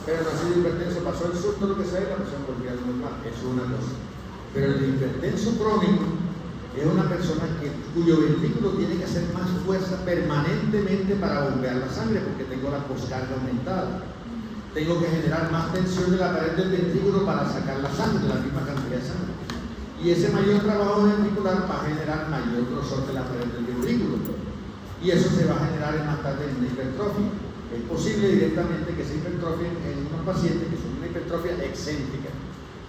Pero no ha sido hipertenso, pasó el susto, lo que sea, y la presión volvió a lo normal. Eso es una cosa. Pero el hipertenso crónico es una persona cuyo ventrículo tiene que hacer más fuerza permanentemente para bombear la sangre, porque tengo la poscarga aumentada. Tengo que generar más tensión de la pared del ventrículo para sacar la sangre, la misma cantidad de sangre. Y ese mayor trabajo ventricular va a generar mayor grosor de la pared del ventrículo. Y eso se va a generar más tarde en una hipertrofia. Es posible directamente que esa hipertrofia en unos pacientes que son una hipertrofia excéntrica,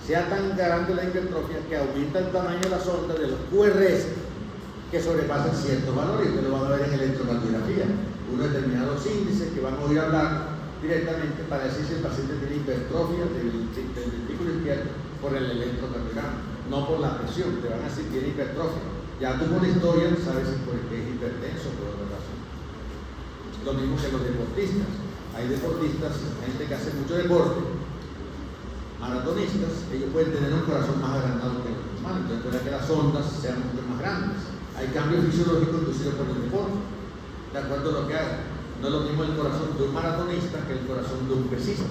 sea tan grande la hipertrofia que aumenta el tamaño de las ondas de los QRS que sobrepasan ciertos valores. Ustedes lo van a ver en electrocardiografía. Unos determinados índices que vamos a ir a hablar directamente para decir si el paciente tiene hipertrofia del ventrículo izquierdo por el electrocardiograma, no por la presión. Te van a decir que tiene hipertrofia. Ya tú por la historia sabes si por qué es hipertenso o por otra razón. Lo mismo que los deportistas. Hay deportistas, gente que hace mucho deporte, maratonistas, ellos pueden tener un corazón más agrandado que el normal, entonces puede que las ondas sean mucho más grandes. Hay cambios fisiológicos inducidos por el deporte, de acuerdo a lo que haga. No es lo mismo el corazón de un maratonista que el corazón de un pesista.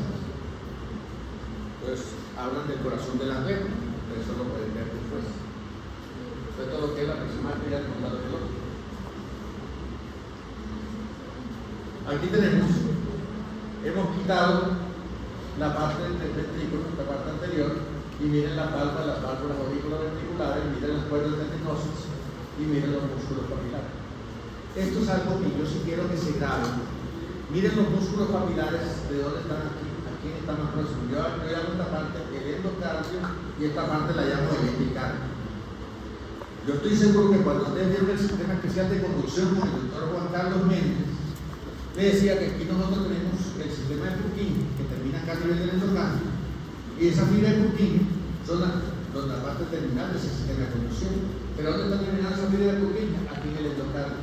Entonces, hablan del corazón del atleta, eso lo pueden ver después. Entonces, todo lo que es la presión arterial con la del otro. Aquí hemos quitado la parte del ventrículo, la parte anterior, y miren las válvulas auriculoventriculares, miren las cuerdas tendinosas y miren los músculos papilares. Esto es algo que yo sí quiero que se grabe. Miren los músculos papilares, de dónde están aquí, aquí está más próximo. Yo llamo esta parte el endocardio y esta parte la llamo el epicardio. Yo estoy seguro que cuando ustedes vieron el sistema especial de conducción con el doctor Juan Carlos Méndez, le decía que aquí nosotros tenemos el sistema de Purkinje, que termina acá a nivel del endocardio, y esa fibra de Purkinje son la parte terminal de ese sistema de conducción. Pero ¿dónde está terminada esa fibra de Purkinje? Aquí en el endocardio.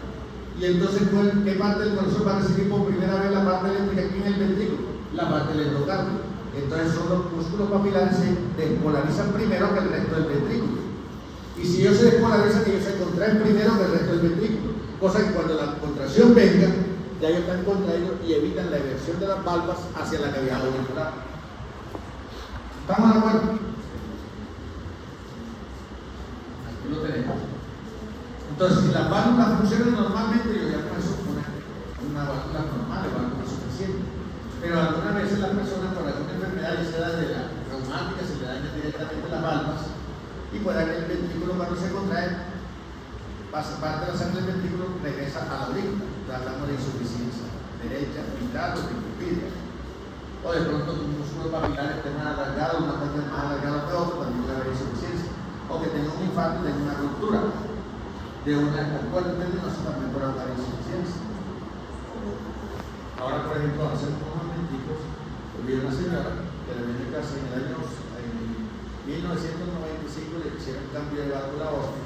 Y entonces, ¿qué parte del corazón va a recibir por primera vez la parte eléctrica aquí en el ventrículo? La parte del endocardio. Entonces son los músculos papilares se despolarizan primero que el resto del ventrículo. Y si ellos se despolarizan, ellos se contraen primero que el resto del ventrículo. Cosa que cuando la contracción venga, ya ellos están contraídos y evitan la eversión de las válvulas hacia la cavidad auricular. ¿Estamos de acuerdo? Aquí lo tenemos. Entonces, si las válvulas funcionan normalmente, yo llamo eso una válvula normal, válvula suficiente. Pero algunas veces las personas por alguna enfermedad, ya sea de la reumática, se le dañan directamente las válvulas y puede que el ventrículo cuando se contrae, pasa parte de la sangre del ventrículo, regresa a la aurícula. Hablamos de insuficiencia derecha, mitral o tricupidia. O de pronto un músculo papilar esté más alargado, una parte más alargada que otro, también puede haber insuficiencia. O que tenga un infarto y tenga una ruptura de una cuerda tendinosa, también puede haber insuficiencia. Ahora, por ejemplo, hace unos momenticos, vi una señora que le vino a casa en el año 1995, le hicieron un cambio de válvula ósea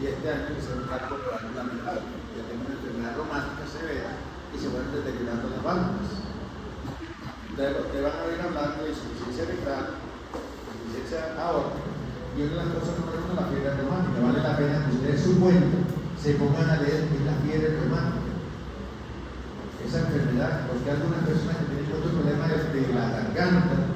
y este año le hicieron un cambio de válvula mitral. Ya tengo una enfermedad reumática severa y se fueron deteriorando las válvulas. Entonces, ustedes van a oír hablar de insuficiencia mitral, insuficiencia aórtica, y una de las cosas número uno, la fiebre reumática. Vale la pena que ustedes su cuenta se pongan a leer qué es la fiebre reumática. Esa enfermedad, porque algunas personas que tienen otro problema de la garganta,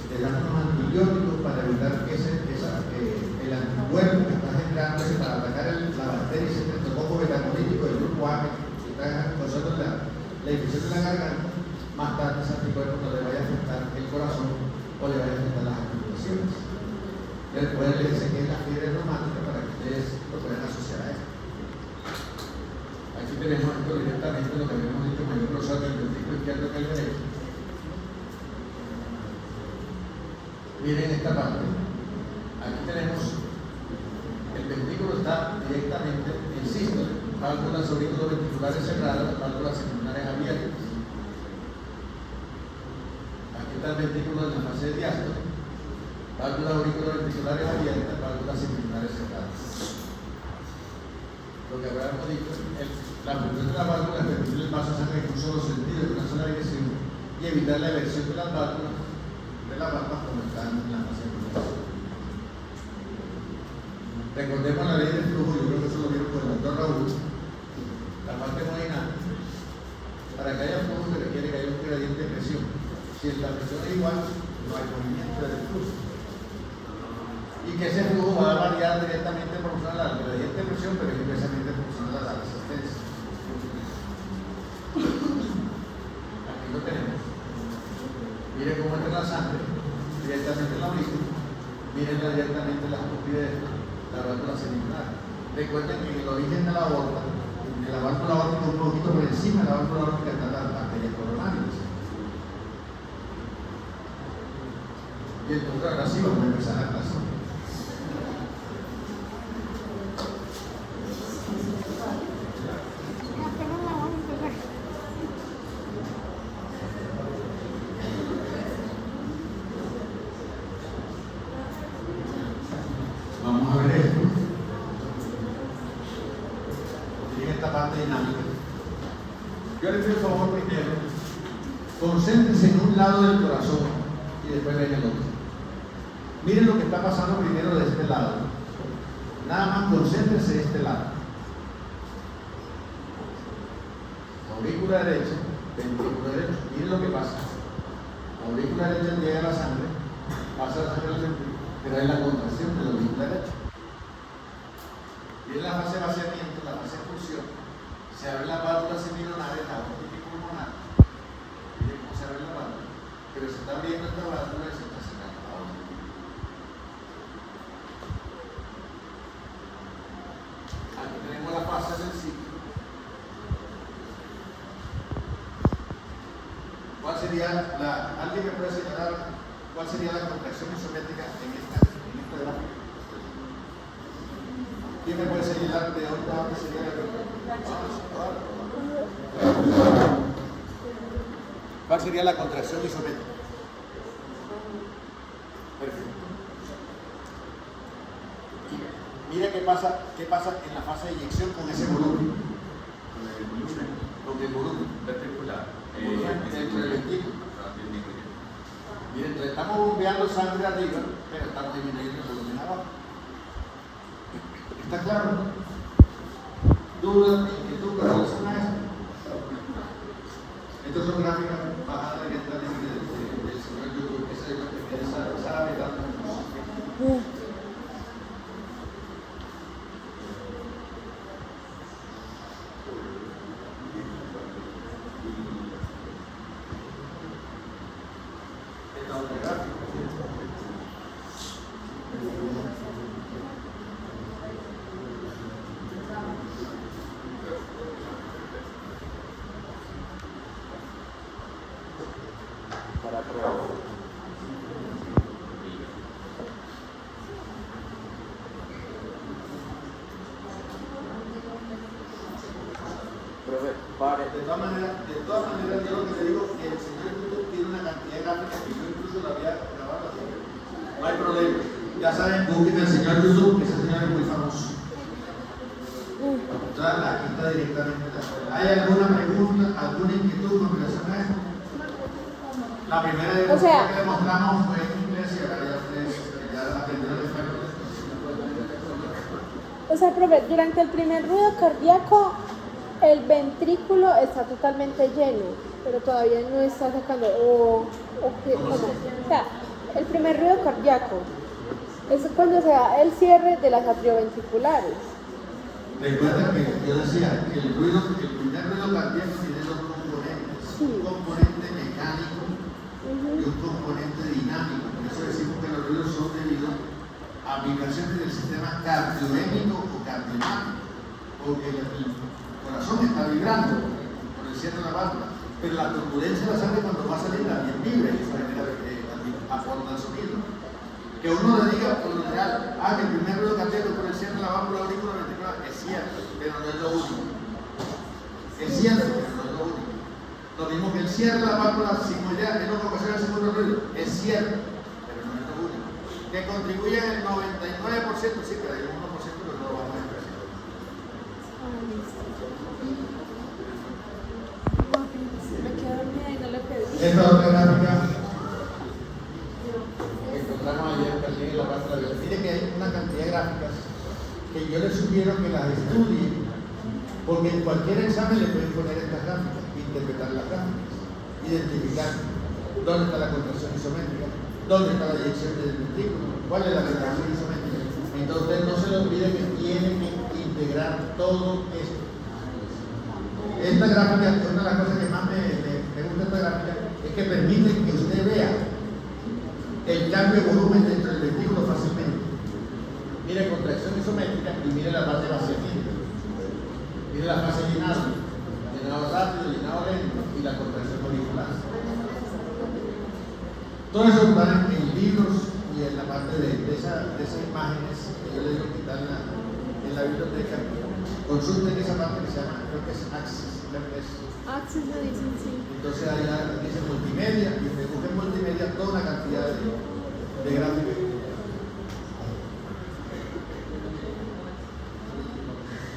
le dan unos antibióticos para evitar que el anticuerpo que está generándose para atacar la bacteria ese estreptococo betacolítico del grupo A que está causando la infección de la garganta, más tarde ese anticuerpo no le vaya a afectar el corazón o le vaya a afectar las articulaciones. Después le dice que es la fiebre reumática para que ustedes lo puedan asociar a esto. Aquí tenemos esto directamente lo que habíamos dicho, mayor grosor del ventrículo izquierdo que el derecho. Miren esta parte. Aquí tenemos el ventrículo está directamente en sístole, válvulas auriculoventriculares cerradas, válvulas secundarias abiertas. Aquí está el ventrículo en la fase de diástole. válvulas auriculoventriculares abiertas, válvulas septiculares cerradas. Lo que habíamos dicho, la función de la válvula es permitir el paso de sangre en un solo sentido, en una sola dirección, y evitar la eversión de las válvulas como están en la fase de contracción. Recordemos la ley del flujo, yo creo que eso lo vieron con el doctor Raúl. La parte hemodinâmica, para que haya flujo se requiere que haya un gradiente de presión. Si la presión es igual, no hay movimiento del flujo. Y que ese flujo va a variar directamente proporcional al gradiente de presión, pero inversamente proporcional a la resistencia. Aquí lo tenemos. Miren cómo entra la sangre directamente en la aurícula. Miren directamente las cúspides de la válvula semilunar. Recuerden que en el origen de la aorta, en la válvula aórtica un poquito por encima de la válvula aórtica están las arterias coronarias. Y entonces ahora sí vamos a empezar la clase. Vamos a ver esto. Miren esta parte dinámica. Yo les pido el favor primero, concéntrense en un lado del corazón y después ven el otro. Miren lo que está pasando primero de este lado. Nada más concéntrense de este lado. Aurícula derecha, ventrículo derecho. Miren lo que pasa. Aurícula derecha llega a la sangre, pasa la sangre al ventrículo, pero hay la contracción de la aurícula derecha. Miren la fase de vaciamiento, la fase de expulsión. Se abren las válvulas semilunares, la aorta y pulmonar. Miren cómo se abre la válvula. Pero se está abriendo esta válvula y se está cerrando la otra. Aquí tenemos la fase del ciclo. ¿Cuál sería alguien me puede señalar cuál sería la contracción isométrica en esta gráfica? ¿Quién me puede señalar de dónde va a sería la contracción? ¿Cuál sería la contracción isométrica? Perfecto. Mira qué pasa en la fase de eyección con ese volumen. Con el volumen ventricular. Dentro del ventrículo. Miren, estamos bombeando sangre arriba, pero estamos disminuyendo el volumen abajo. ¿Está claro? ¿Dudas, inquietud con relación a esto? Estas son gráficas bajadas directamente del señor YouTube, que es lo que sabe dando. De todas maneras, yo lo que le digo es que el señor YouTube tiene una cantidad de gráficas que yo incluso la había grabado así. No hay problema. Ya saben, busquen al señor YouTube, que ese señor es muy famoso. Aquí está directamente. ¿Hay alguna pregunta, alguna inquietud con relación a esto? La primera demostración que demostramos fue en inglés y ahora ya ustedes ya aprendieron el español. O sea, profe, durante el primer ruido cardíaco el ventrículo está totalmente lleno, pero todavía no está sacando. ¿Cómo? O sea, el primer ruido cardíaco es cuando se da el cierre de las atrioventriculares. Recuerda que yo decía que el primer ruido cardíaco tiene dos componentes, un componente mecánico y un componente dinámico. Por eso decimos que los ruidos son debido a vibraciones del sistema cardioémico o cardiomático, porque el corazón está vibrando por el cierre de la válvula, pero la turbulencia de la sangre cuando va a salir también vibra y aporta el sonido. Que uno le diga por lo general, que el primer ruido cardíaco por el cierre de la válvula auriculoventricular es cierto, pero no es lo único. Es cierto, pero no es lo único. Lo mismo que el cierre de la válvula sigmoidea es lo que ocasiona el segundo ruido, es cierto, pero no es lo único. que contribuyen el 99%, sí, pero hay un 1% que no lo vamos a expresar. Me quedé dormida y no le pedí. Esta otra gráfica que encontramos ayer también en la parte de la vida. Mire que hay una cantidad de gráficas que yo les sugiero que las estudien, porque en cualquier examen le pueden poner estas gráficas, interpretar las gráficas, identificar dónde está la contracción isométrica, dónde está la eyección del ventrículo, cuál es la contracción isométrica. Entonces no se le olvide que tiene que integrar todo esto. Esta gráfica, una de las cosas que más me gusta de esta gráfica es que permite que usted vea el cambio de volumen dentro del ventrículo fácilmente. Mire contracción isométrica y mire la parte vaciamiento. Mire la fase llenado, llenado rápido, llenado lento y la contracción auricular. Todo eso está en libros y en la parte de esas imágenes que yo les digo que están en la biblioteca. Consulten esa parte que se llama, creo que es Access. Access lo dicen, sí. Entonces allá dice multimedia y usted busca en multimedia toda una cantidad de gráficas.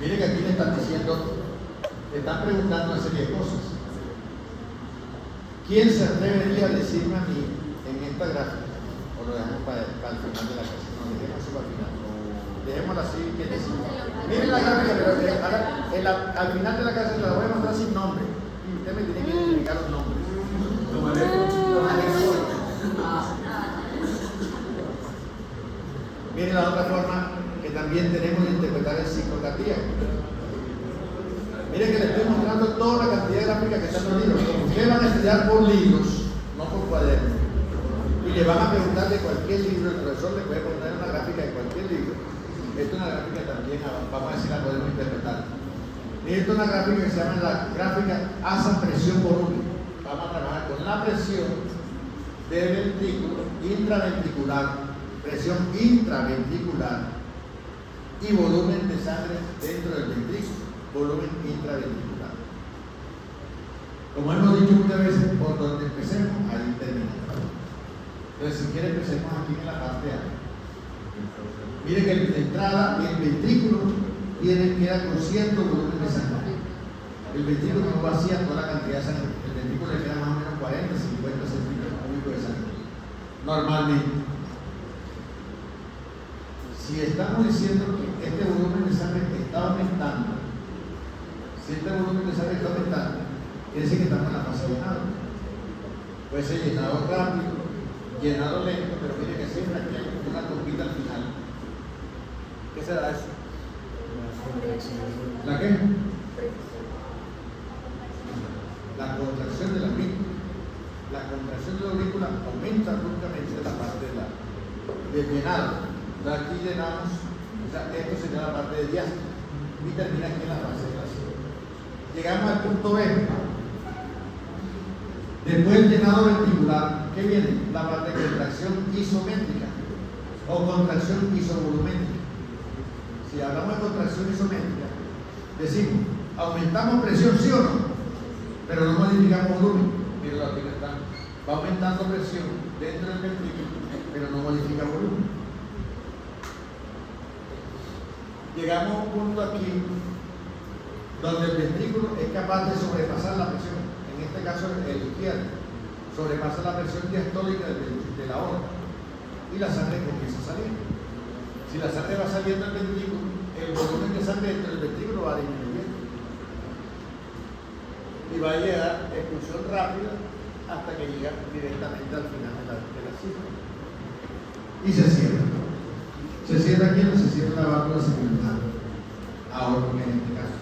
Miren que aquí le están diciendo, le están preguntando una serie de cosas. ¿Quién se atrevería a decirme a mí en esta gráfica? O lo dejamos para el final de la clase. No, dejemos eso para el final. Dejémoslo así. ¿Quién decide? Miren la gráfica, pero al final de la clase la voy a mostrar sin nombre. Y usted me tiene que identificar los nombres. Miren la otra forma que también tenemos de interpretar el ciclo cardíaco. Miren que les estoy mostrando toda la cantidad de gráficas que están en los libros. Como ustedes van a estudiar por libros, no por cuadernos, y le van a preguntar de cualquier libro, el profesor le puede poner una gráfica de cualquier libro. Esta es una gráfica también, vamos a decir, la podemos interpretar. Miren, esta es una gráfica que se llama la gráfica asa presión volumen. Vamos a trabajar con la presión del ventrículo intraventricular, presión intraventricular y volumen de sangre dentro del ventrículo, volumen intraventricular. Como hemos dicho muchas veces, por donde empecemos, ahí terminamos. Entonces, si quiere, empecemos aquí en la parte A. Miren que de entrada, el ventrículo queda con cierto volumen de sangre. El ventrículo no vacía toda la cantidad de sangre. El ventrículo le queda más o menos 40, 50 centímetros cúbicos de sangre. Normalmente. Si estamos diciendo que este volumen de sangre está aumentando, si este volumen de sangre está aumentando, quiere decir que estamos en la fase de llenado. Puede ser llenado rápido, llenado lento, pero mire que siempre aquí hay una curvita al final. ¿Qué será eso? ¿La qué? La contracción de la aurícula. La contracción de la aurícula aumenta bruscamente la parte del llenado. Aquí llenamos, o sea, esto sería la parte de diástole y termina aquí en la fase de vacío. Llegamos al punto B. Después del llenado ventricular, ¿qué viene? La parte de contracción isométrica o contracción isovolumétrica. Si hablamos de contracción isométrica, decimos, aumentamos presión, ¿sí o no? Pero no modificamos volumen. Miren aquí está. Va aumentando presión dentro del ventrículo, pero no modifica volumen. Llegamos a un punto aquí donde el ventrículo es capaz de sobrepasar la presión, en este caso el izquierdo, sobrepasa la presión diastólica de la aorta y la sangre comienza a salir. Si la sangre va saliendo del ventrículo, el volumen de sangre dentro del ventrículo va disminuyendo y va a llegar a expulsión rápida hasta que llega directamente al final de la cifra y se cierra. Se cierra aquí, no se cierra la válvula segmental. Ahora, en este caso.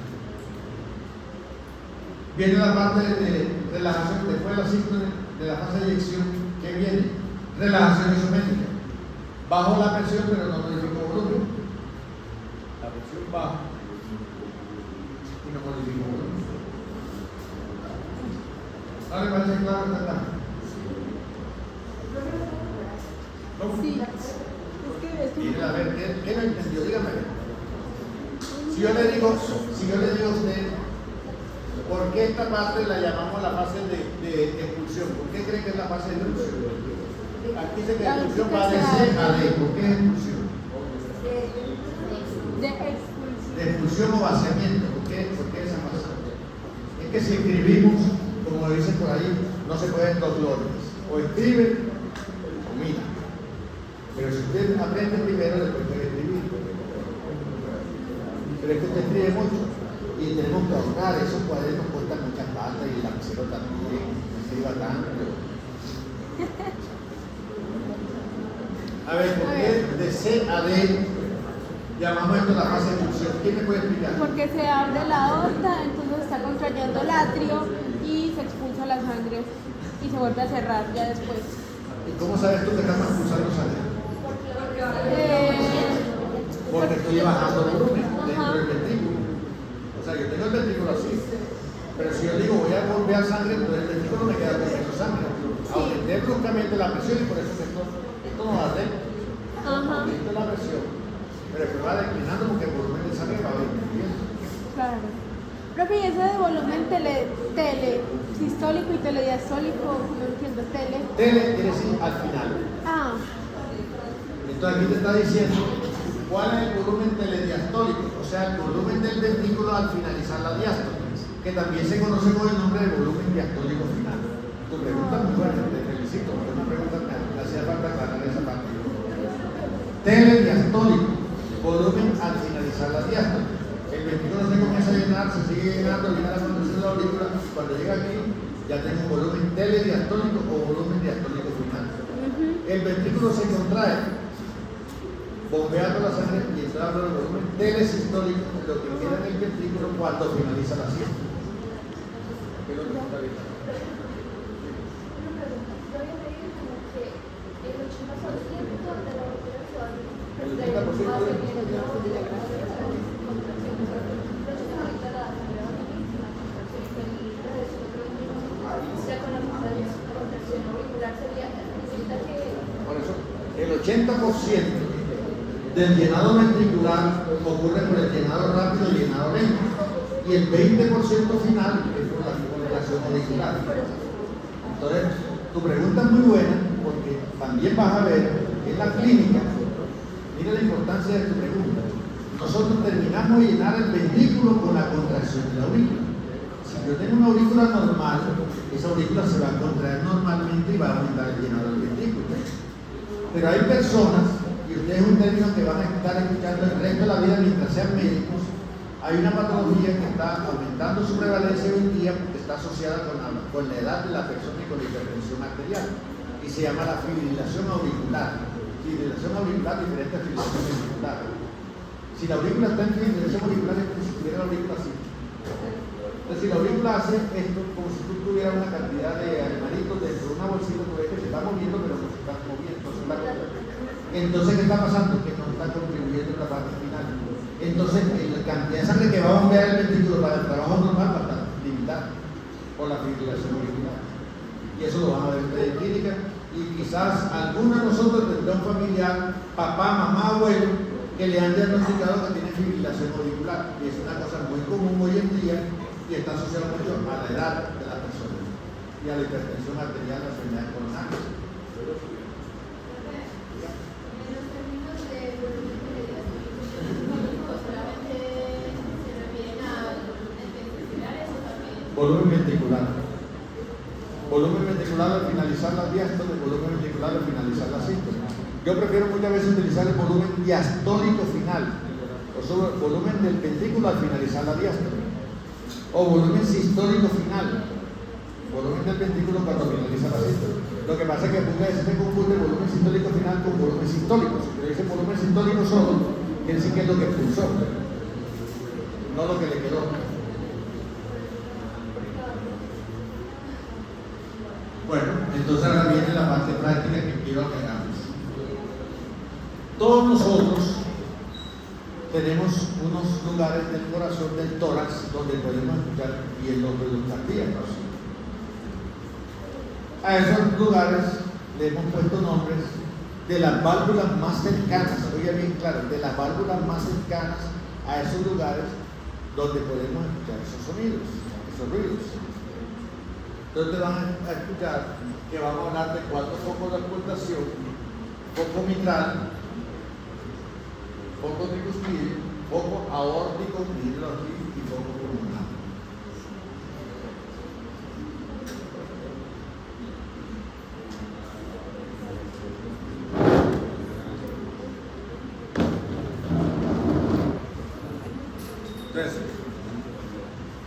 Viene la parte de relajación, después de la ciclo de la fase de eyección, ¿qué viene? Relajación isométrica. Bajo la presión, pero no modifico volumen. La presión baja y no modifico volumen. ¿No le parece claro esta etapa? ¿No? Sí. Miren, a ver, ¿qué no entendió? Dígame. Si yo le digo a usted, ¿por qué esta parte la llamamos la fase de expulsión? ¿Por qué cree que es la fase de expulsión? Aquí dice que expulsión va de C a D. ¿Por qué expulsión? De expulsión. De expulsión o vaciamiento. ¿Por qué esa masa? Es que si escribimos, como lo dicen por ahí, no se pueden dos glorias. O escribe o mira. Pero si usted aprende primero, después puede escribir. Pero es que usted escribe mucho. Y tenemos que ahorrar, esos cuadernos cuestan muchas patas y el lapicero también, no se iba tanto. A ver, ¿por qué de C a D llamamos esto la fase de expulsión? ¿Quién me puede explicar? Porque se abre la aorta, entonces está contrayendo el atrio y se expulsa la sangre y se vuelve a cerrar ya después. ¿Y cómo sabes tú que estamos expulsando sangre? Porque estoy bajando el volumen dentro del ventrículo. O sea, yo tengo el ventrículo así. Pero si yo digo voy a bombear sangre, entonces el ventrículo me queda bombeando sangre. Aumenté bruscamente la presión y por eso esto no va a hacer. Aumento la presión. Pero después va declinando porque el volumen de sangre va disminuyendo. Claro. Profe, ¿y eso de volumen telesistólico y telediastólico? No entiendo, tele. Tele quiere decir al final. Ah, Entonces aquí te está diciendo cuál es el volumen telediastólico, o sea, el volumen del ventrículo al finalizar la diástole, que también se conoce con el nombre de volumen diastólico final. Tu pregunta es muy buena, te felicito, porque una pregunta me hacía falta aclarar esa parte. Telediastólico, volumen al finalizar la diástole. El ventrículo se comienza a llenar, se sigue llenando, viene la contracción de la aurícula, y cuando llega aquí ya tengo un volumen telediastólico o volumen diastólico final. El ventrículo se contrae, bombeando la sangre y está dando el volumen telesistólico, lo que queda en el ventrículo cuando finaliza la siesta. Por eso, el 80% del llenado ventricular ocurre por el llenado rápido y el llenado lento. Y el 20% final es por la fibrilación auricular. Entonces, tu pregunta es muy buena porque también vas a ver que en la clínica, mira la importancia de tu pregunta. Nosotros terminamos de llenar el ventrículo con la contracción de la aurícula. Si yo tengo una aurícula normal, esa aurícula se va a contraer normalmente y va a aumentar el llenado del ventrículo. Pero hay personas, y ustedes es un término que van a estar escuchando el resto de la vida mientras sean médicos, hay una patología que está aumentando su prevalencia hoy en día porque está asociada con la edad de la persona y con la hipertensión arterial, y se llama la fibrilación auricular. Fibrilación auricular diferente a fibrilación ventricular. Si la aurícula está en fibrilación auricular es como si tuviera la aurícula así. Entonces, si la aurícula hace esto, como si tú tuvieras una cantidad de animalitos dentro de una bolsita, tú ves que se está moviendo, pero no se está moviendo. Entonces, ¿qué está pasando? Que no está contribuyendo en la parte final. Entonces, la cantidad de sangre que va a bombear el ventrículo para el trabajo normal va a estar limitada por la fibrilación auricular. Y eso lo vamos a ver en clínica. Y quizás alguno de nosotros tendrá un familiar, papá, mamá, abuelo, que le han diagnosticado que tiene fibrilación auricular. Y es una cosa muy común hoy en día y está asociada mucho a la edad de la persona y a la hipertensión arterial, la enfermedad coronaria. Volumen ventricular. Volumen ventricular al finalizar la diástole, volumen ventricular al finalizar la sístole. Yo prefiero muchas veces utilizar el volumen diastólico final, o sobre el volumen del ventrículo al finalizar la diástole, o volumen sistólico final, volumen del ventrículo cuando finaliza la sístole. Lo que pasa es que muchas veces se confunde el volumen sistólico final con volumen sistólico. Si te dicen volumen sistólico solo, quiere decir que es lo que expulsó, no lo que le quedó. Bueno, entonces ahora viene la parte práctica que quiero que hagamos. Todos nosotros tenemos unos lugares del corazón, del tórax, donde podemos escuchar bien los ruidos cardíacos. A esos lugares le hemos puesto nombres de las válvulas más cercanas, oiga bien claro, de las válvulas más cercanas a esos lugares donde podemos escuchar esos sonidos, esos ruidos. Entonces van a escuchar que vamos a hablar de 4 focos de ocultación: foco mitral, foco tricuspide, foco aórtico, mírenlo aquí, y foco pulmonar. Entonces,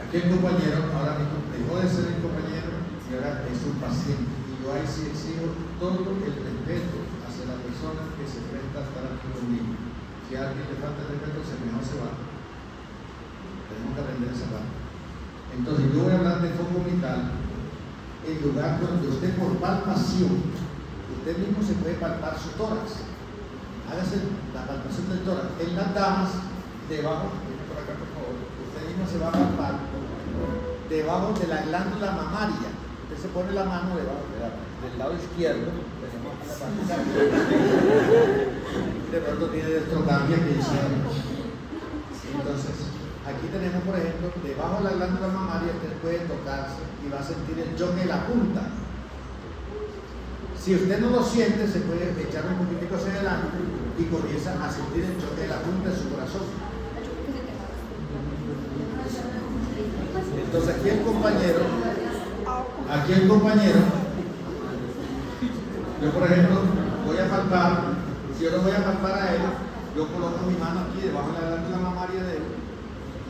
aquí el compañero ahora mismo dejó de ser el compañero y ahora es un paciente. Y yo ahí sí exijo todo el respeto hacia la persona que se presta a estar aquí conmigo. Si a alguien le falta el respeto, mejor se va. Tenemos que aprender esa parte. Entonces, yo voy a hablar de foco vital, el lugar donde usted, por palpación, usted mismo se puede palpar su tórax. Hágase la palpación del tórax. En las damas, debajo, por acá por favor, usted mismo se va a palpar debajo de la glándula mamaria. Usted se pone la mano debajo del lado izquierdo. Tenemos la parte de pronto tiene electrocambia que hicieron. Entonces, aquí tenemos, por ejemplo, debajo de la glándula mamaria usted puede tocarse y va a sentir el choque de la punta. Si usted no lo siente, se puede echar un poquitico hacia adelante y comienza a sentir el choque de la punta de su corazón. Entonces aquí el compañero, yo por ejemplo voy a palpar, si yo lo voy a palpar a él, yo coloco mi mano aquí debajo de la glándula mamaria de él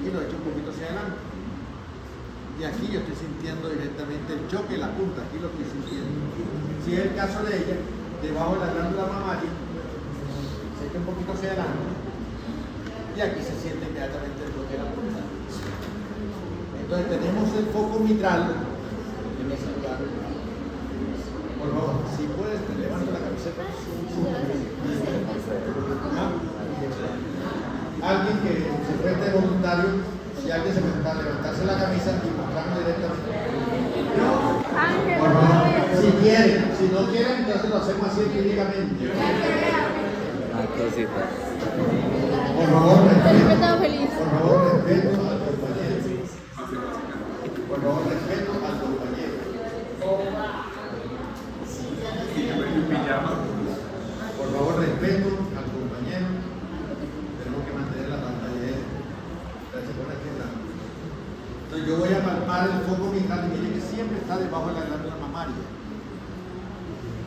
y lo echo un poquito hacia adelante. Y aquí yo estoy sintiendo directamente el choque de la punta, aquí lo estoy sintiendo. Si es el caso de ella, debajo de la glándula mamaria, se echa un poquito hacia adelante y aquí se siente inmediatamente el choque de la punta. Entonces tenemos el foco mitral en ese lugar. Por favor, si puedes, te levanto la camiseta. ¿Ah? Alguien que se preste voluntario, si alguien se presta a levantarse la camisa y mostrarnos directamente. Por favor, si quieren, si no quieren, entonces lo hacemos así clínicamente. Por favor, respeto. Por favor, respeto al compañero. Por favor, respeto al compañero. Por favor, respeto al compañero. Tenemos que mantener la pantalla. Entonces yo voy a palpar el foco mitral y miren que siempre está debajo de la glándula mamaria.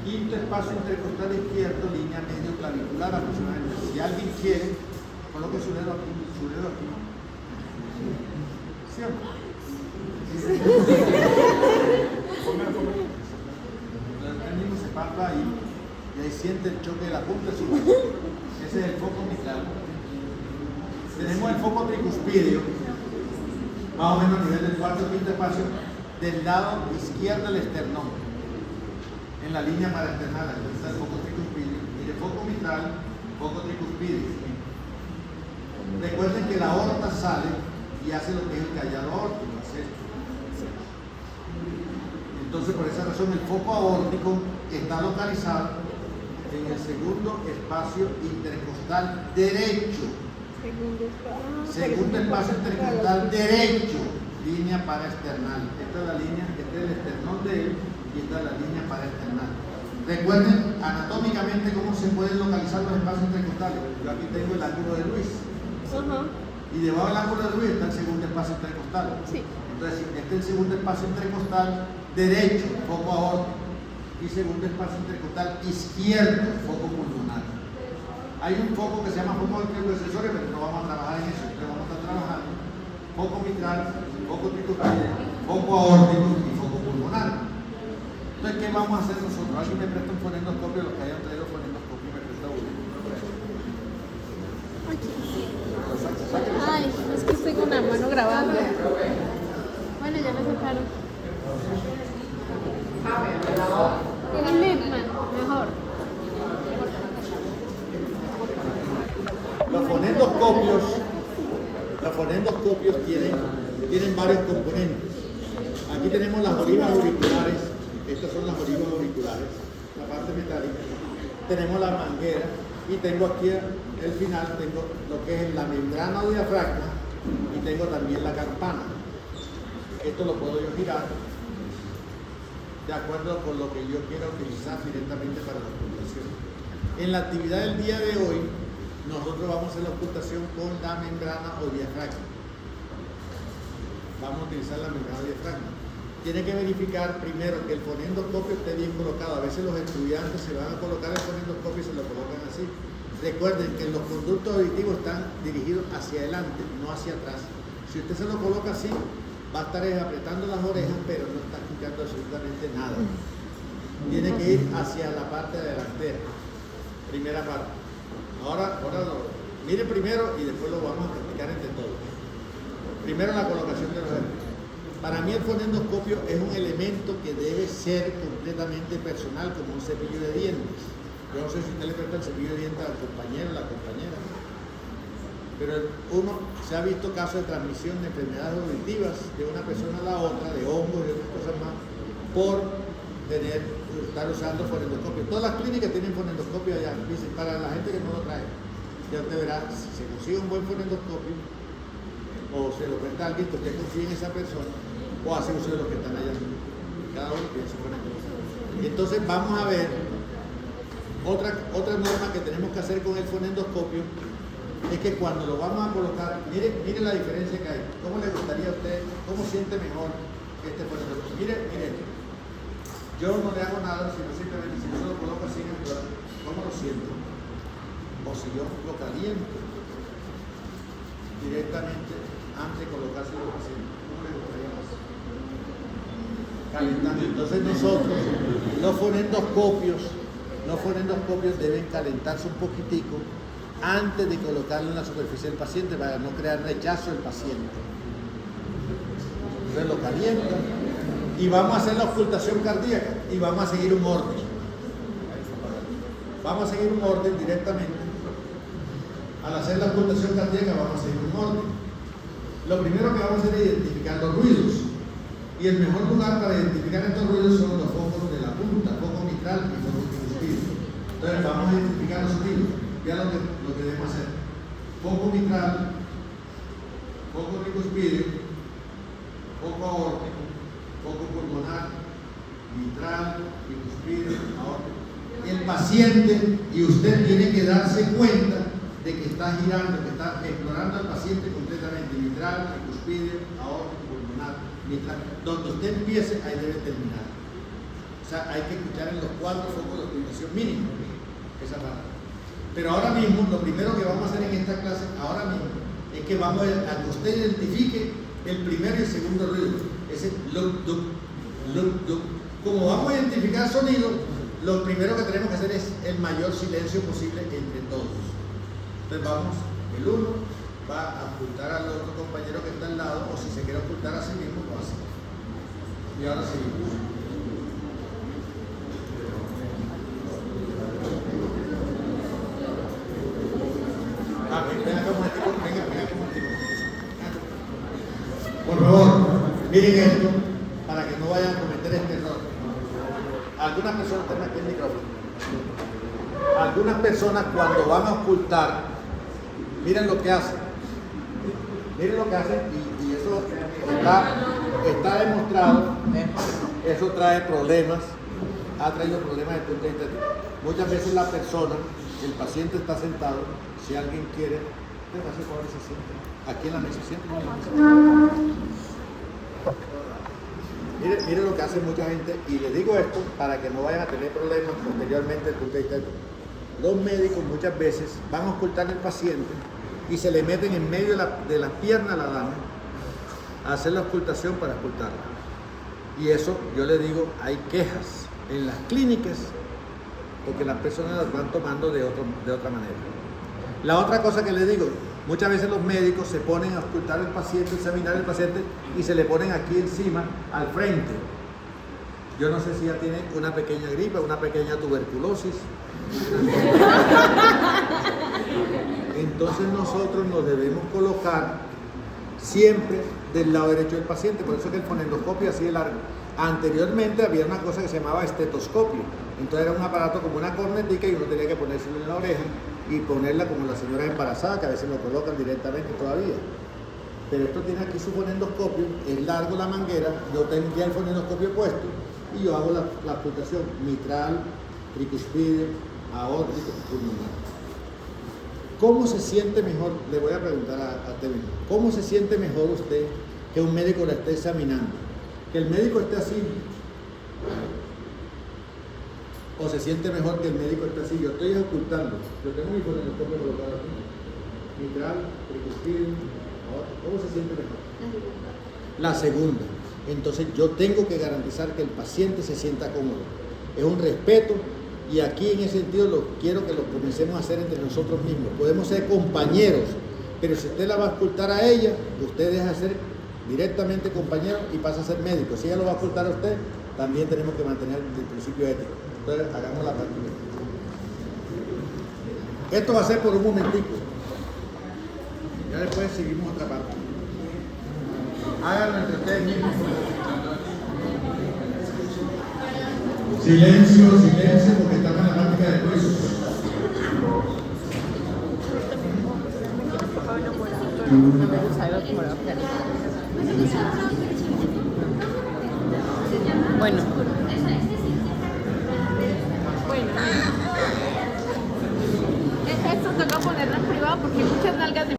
Quinto espacio intercostal izquierdo, línea medio clavicular aproximadamente. Si alguien quiere, coloque su dedo aquí, su dedo aquí. ¿Sí o no? El mismo se palpa ahí y ahí siente el choque de la punta de su mano. Ese es el foco mitral. Tenemos el foco tricuspidio, más o menos a nivel del cuarto o quinto espacio, del lado izquierdo del esternón, en la línea paraesternal. Aquí está el foco tricuspidio. Mire, foco mitral, foco tricuspidio. Recuerden que la aorta sale y hace lo que es el callado aórtico. Entonces, por esa razón, el foco aórtico está localizado en el segundo espacio intercostal derecho. Segundo espacio intercostal derecho, línea paraesternal. Esta es la línea, este es el esternón de él y esta es la línea paraesternal. Recuerden anatómicamente cómo se pueden localizar los espacios intercostales. Yo aquí tengo el ángulo de Luis. Y debajo del ángulo de Luis está el segundo espacio intercostal. Sí. Entonces, este es el segundo espacio intercostal derecho, foco aórtico, y segundo espacio intercostal izquierdo, foco pulmonar. Hay un foco que se llama foco arteriosensores, pero no vamos a trabajar en eso, pero vamos a estar trabajando foco mitral, foco tricuspide, foco aórtico y foco pulmonar. Entonces, ¿qué vamos a hacer nosotros? ¿Alguien me presta un fonendoscopio? Los que hayan traído fonendoscopio me presta uno. Ay, es que estoy con la mano grabando. Bueno, ya me sacaron. El Lippmann, mejor. Los fonendoscopios tienen varios componentes. Aquí tenemos las olivas auriculares. Estas son las olivas auriculares, la parte metálica. Tenemos la manguera y tengo aquí el final, tengo lo que es la membrana o diafragma y tengo también la campana. Esto lo puedo yo girar de acuerdo con lo que yo quiera utilizar directamente para la ocultación. En la actividad del día de hoy, nosotros vamos a hacer la ocultación con la membrana o diafragma. Vamos a utilizar la membrana o diafragma. Tiene que verificar primero que el fonendoscopio esté bien colocado. A veces los estudiantes se van a colocar el fonendoscopio y se lo colocan así. Recuerden que los conductos auditivos están dirigidos hacia adelante, no hacia atrás. Si usted se lo coloca así, va a estar apretando las orejas, pero no está escuchando absolutamente nada. Tiene que ir hacia la parte delantera. Primera parte. Ahora mire primero y después lo vamos a practicar entre todos. Primero la colocación de los dedos. Para mí el fonendoscopio es un elemento que debe ser completamente personal, como un cepillo de dientes. Yo no sé si usted le presta el cepillo de dientes al compañero o la compañera, pero se ha visto casos de transmisión de enfermedades auditivas de una persona a la otra, de hongos y otras cosas más, por estar usando fonendoscopio. Todas las clínicas tienen fonendoscopio allá, dicen, para la gente que no lo trae. Ya usted verá, si se consigue un buen fonendoscopio, o se lo presta a alguien que usted confíe en esa persona, o hace uso de los que están allá. Cada uno tiene su fonendoscopio. Entonces vamos a ver otra norma que tenemos que hacer con el fonendoscopio, es que cuando lo vamos a colocar, mire la diferencia que hay. ¿Cómo le gustaría a usted? ¿Cómo siente mejor este fonendoscopio? Mire, yo no le hago nada, sino simplemente si yo se lo coloco así en el brazo, ¿cómo lo siento? O si yo lo caliento directamente antes de colocárselo al paciente, ¿cómo le gustaría más? Calentando. Entonces nosotros, los fonendoscopios deben calentarse un poquitico antes de colocarlo en la superficie del paciente para no crear rechazo del paciente. Entonces lo calientan y vamos a hacer la ocultación cardíaca y vamos a seguir un orden. Vamos a seguir un orden directamente. Al hacer la ocultación cardíaca vamos a seguir un orden. Lo primero que vamos a hacer es identificar los ruidos. Y el mejor lugar para identificar estos ruidos son los focos de la punta, foco mitral y foco tricuspide. Entonces vamos a identificar los ruidos. Ya lo que debemos hacer. Foco mitral, foco tricuspide, foco aórtico, foco pulmonar, mitral, tricuspide, aórtico. El paciente y usted tiene que darse cuenta de que está girando, que está explorando al paciente completamente, mitral, tricuspide, aórtico, pulmonar, mitral. Donde usted empiece, ahí debe terminar. O sea, hay que escuchar en los 4 focos de ocultación mínimo, esa parte. Pero ahora mismo, lo primero que vamos a hacer en esta clase, ahora mismo, es que vamos a que usted identifique el primero y el segundo ruido. Ese look, duck. Como vamos a identificar sonido, lo primero que tenemos que hacer es el mayor silencio posible entre todos. Entonces vamos, el uno va a ocultar al otro compañero que está al lado, o si se quiere ocultar a sí mismo, lo hace. Y ahora seguimos. Por favor, miren esto para que no vayan a cometer este error. Algunas personas, tengan aquí el micrófono. Algunas personas cuando van a ocultar, miren lo que hacen. Miren lo que hacen y eso está demostrado. Eso trae problemas, ha traído problemas desde el punto de vista. Muchas veces la persona, el paciente está sentado, si alguien quiere, usted va a hacer favor y se siente. Aquí en la mesa, siempre en la mesa. Mire lo que hace mucha gente, y le digo esto para que no vayan a tener problemas posteriormente desde el punto de vista. Los médicos muchas veces van a ocultar al paciente y se le meten en medio de la pierna a la dama a hacer la ocultación para ocultarla. Y eso, yo le digo, hay quejas en las clínicas porque las personas las van tomando de otra manera. La otra cosa que le digo, muchas veces los médicos se ponen a ocultar al paciente, examinar al paciente y se le ponen aquí encima, al frente. Yo no sé si ya tiene una pequeña gripe, una pequeña tuberculosis. Entonces nosotros nos debemos colocar siempre del lado derecho del paciente, por eso que el fonendoscopio así de largo. Anteriormente había una cosa que se llamaba estetoscopio, entonces era un aparato como una cornetica y uno tenía que ponérselo en la oreja y ponerla como la señora embarazada, que a veces lo colocan directamente todavía. Pero esto tiene aquí su fonendoscopio, es largo la manguera, yo tengo ya el fonendoscopio puesto, y yo hago la auscultación mitral, tricuspide, aórtico, pulmonar. ¿Cómo se siente mejor? Le voy a preguntar a usted mismo. ¿Cómo se siente mejor usted que un médico la esté examinando? Que el médico esté así. ¿O se siente mejor que el médico esté así? Yo estoy ocultando. Yo tengo mi fonendoscopio colocado aquí. Mitral, tricuspide, aórtico. ¿Cómo se siente mejor? La segunda. Entonces yo tengo que garantizar que el paciente se sienta cómodo. Es un respeto. Y aquí en ese sentido quiero que lo comencemos a hacer entre nosotros mismos. Podemos ser compañeros, pero si usted la va a auscultar a ella, usted deja de ser directamente compañero y pasa a ser médico. Si ella lo va a auscultar a usted, también tenemos que mantener el principio ético. Entonces hagamos la práctica. Esto va a ser por un momentico. Ya después seguimos otra parte. Háganlo entre ustedes mismos. Silencio, silencio, porque estamos en la práctica de juicio. Bueno. Esto toca ponerlo en privado porque hay muchas nalgas de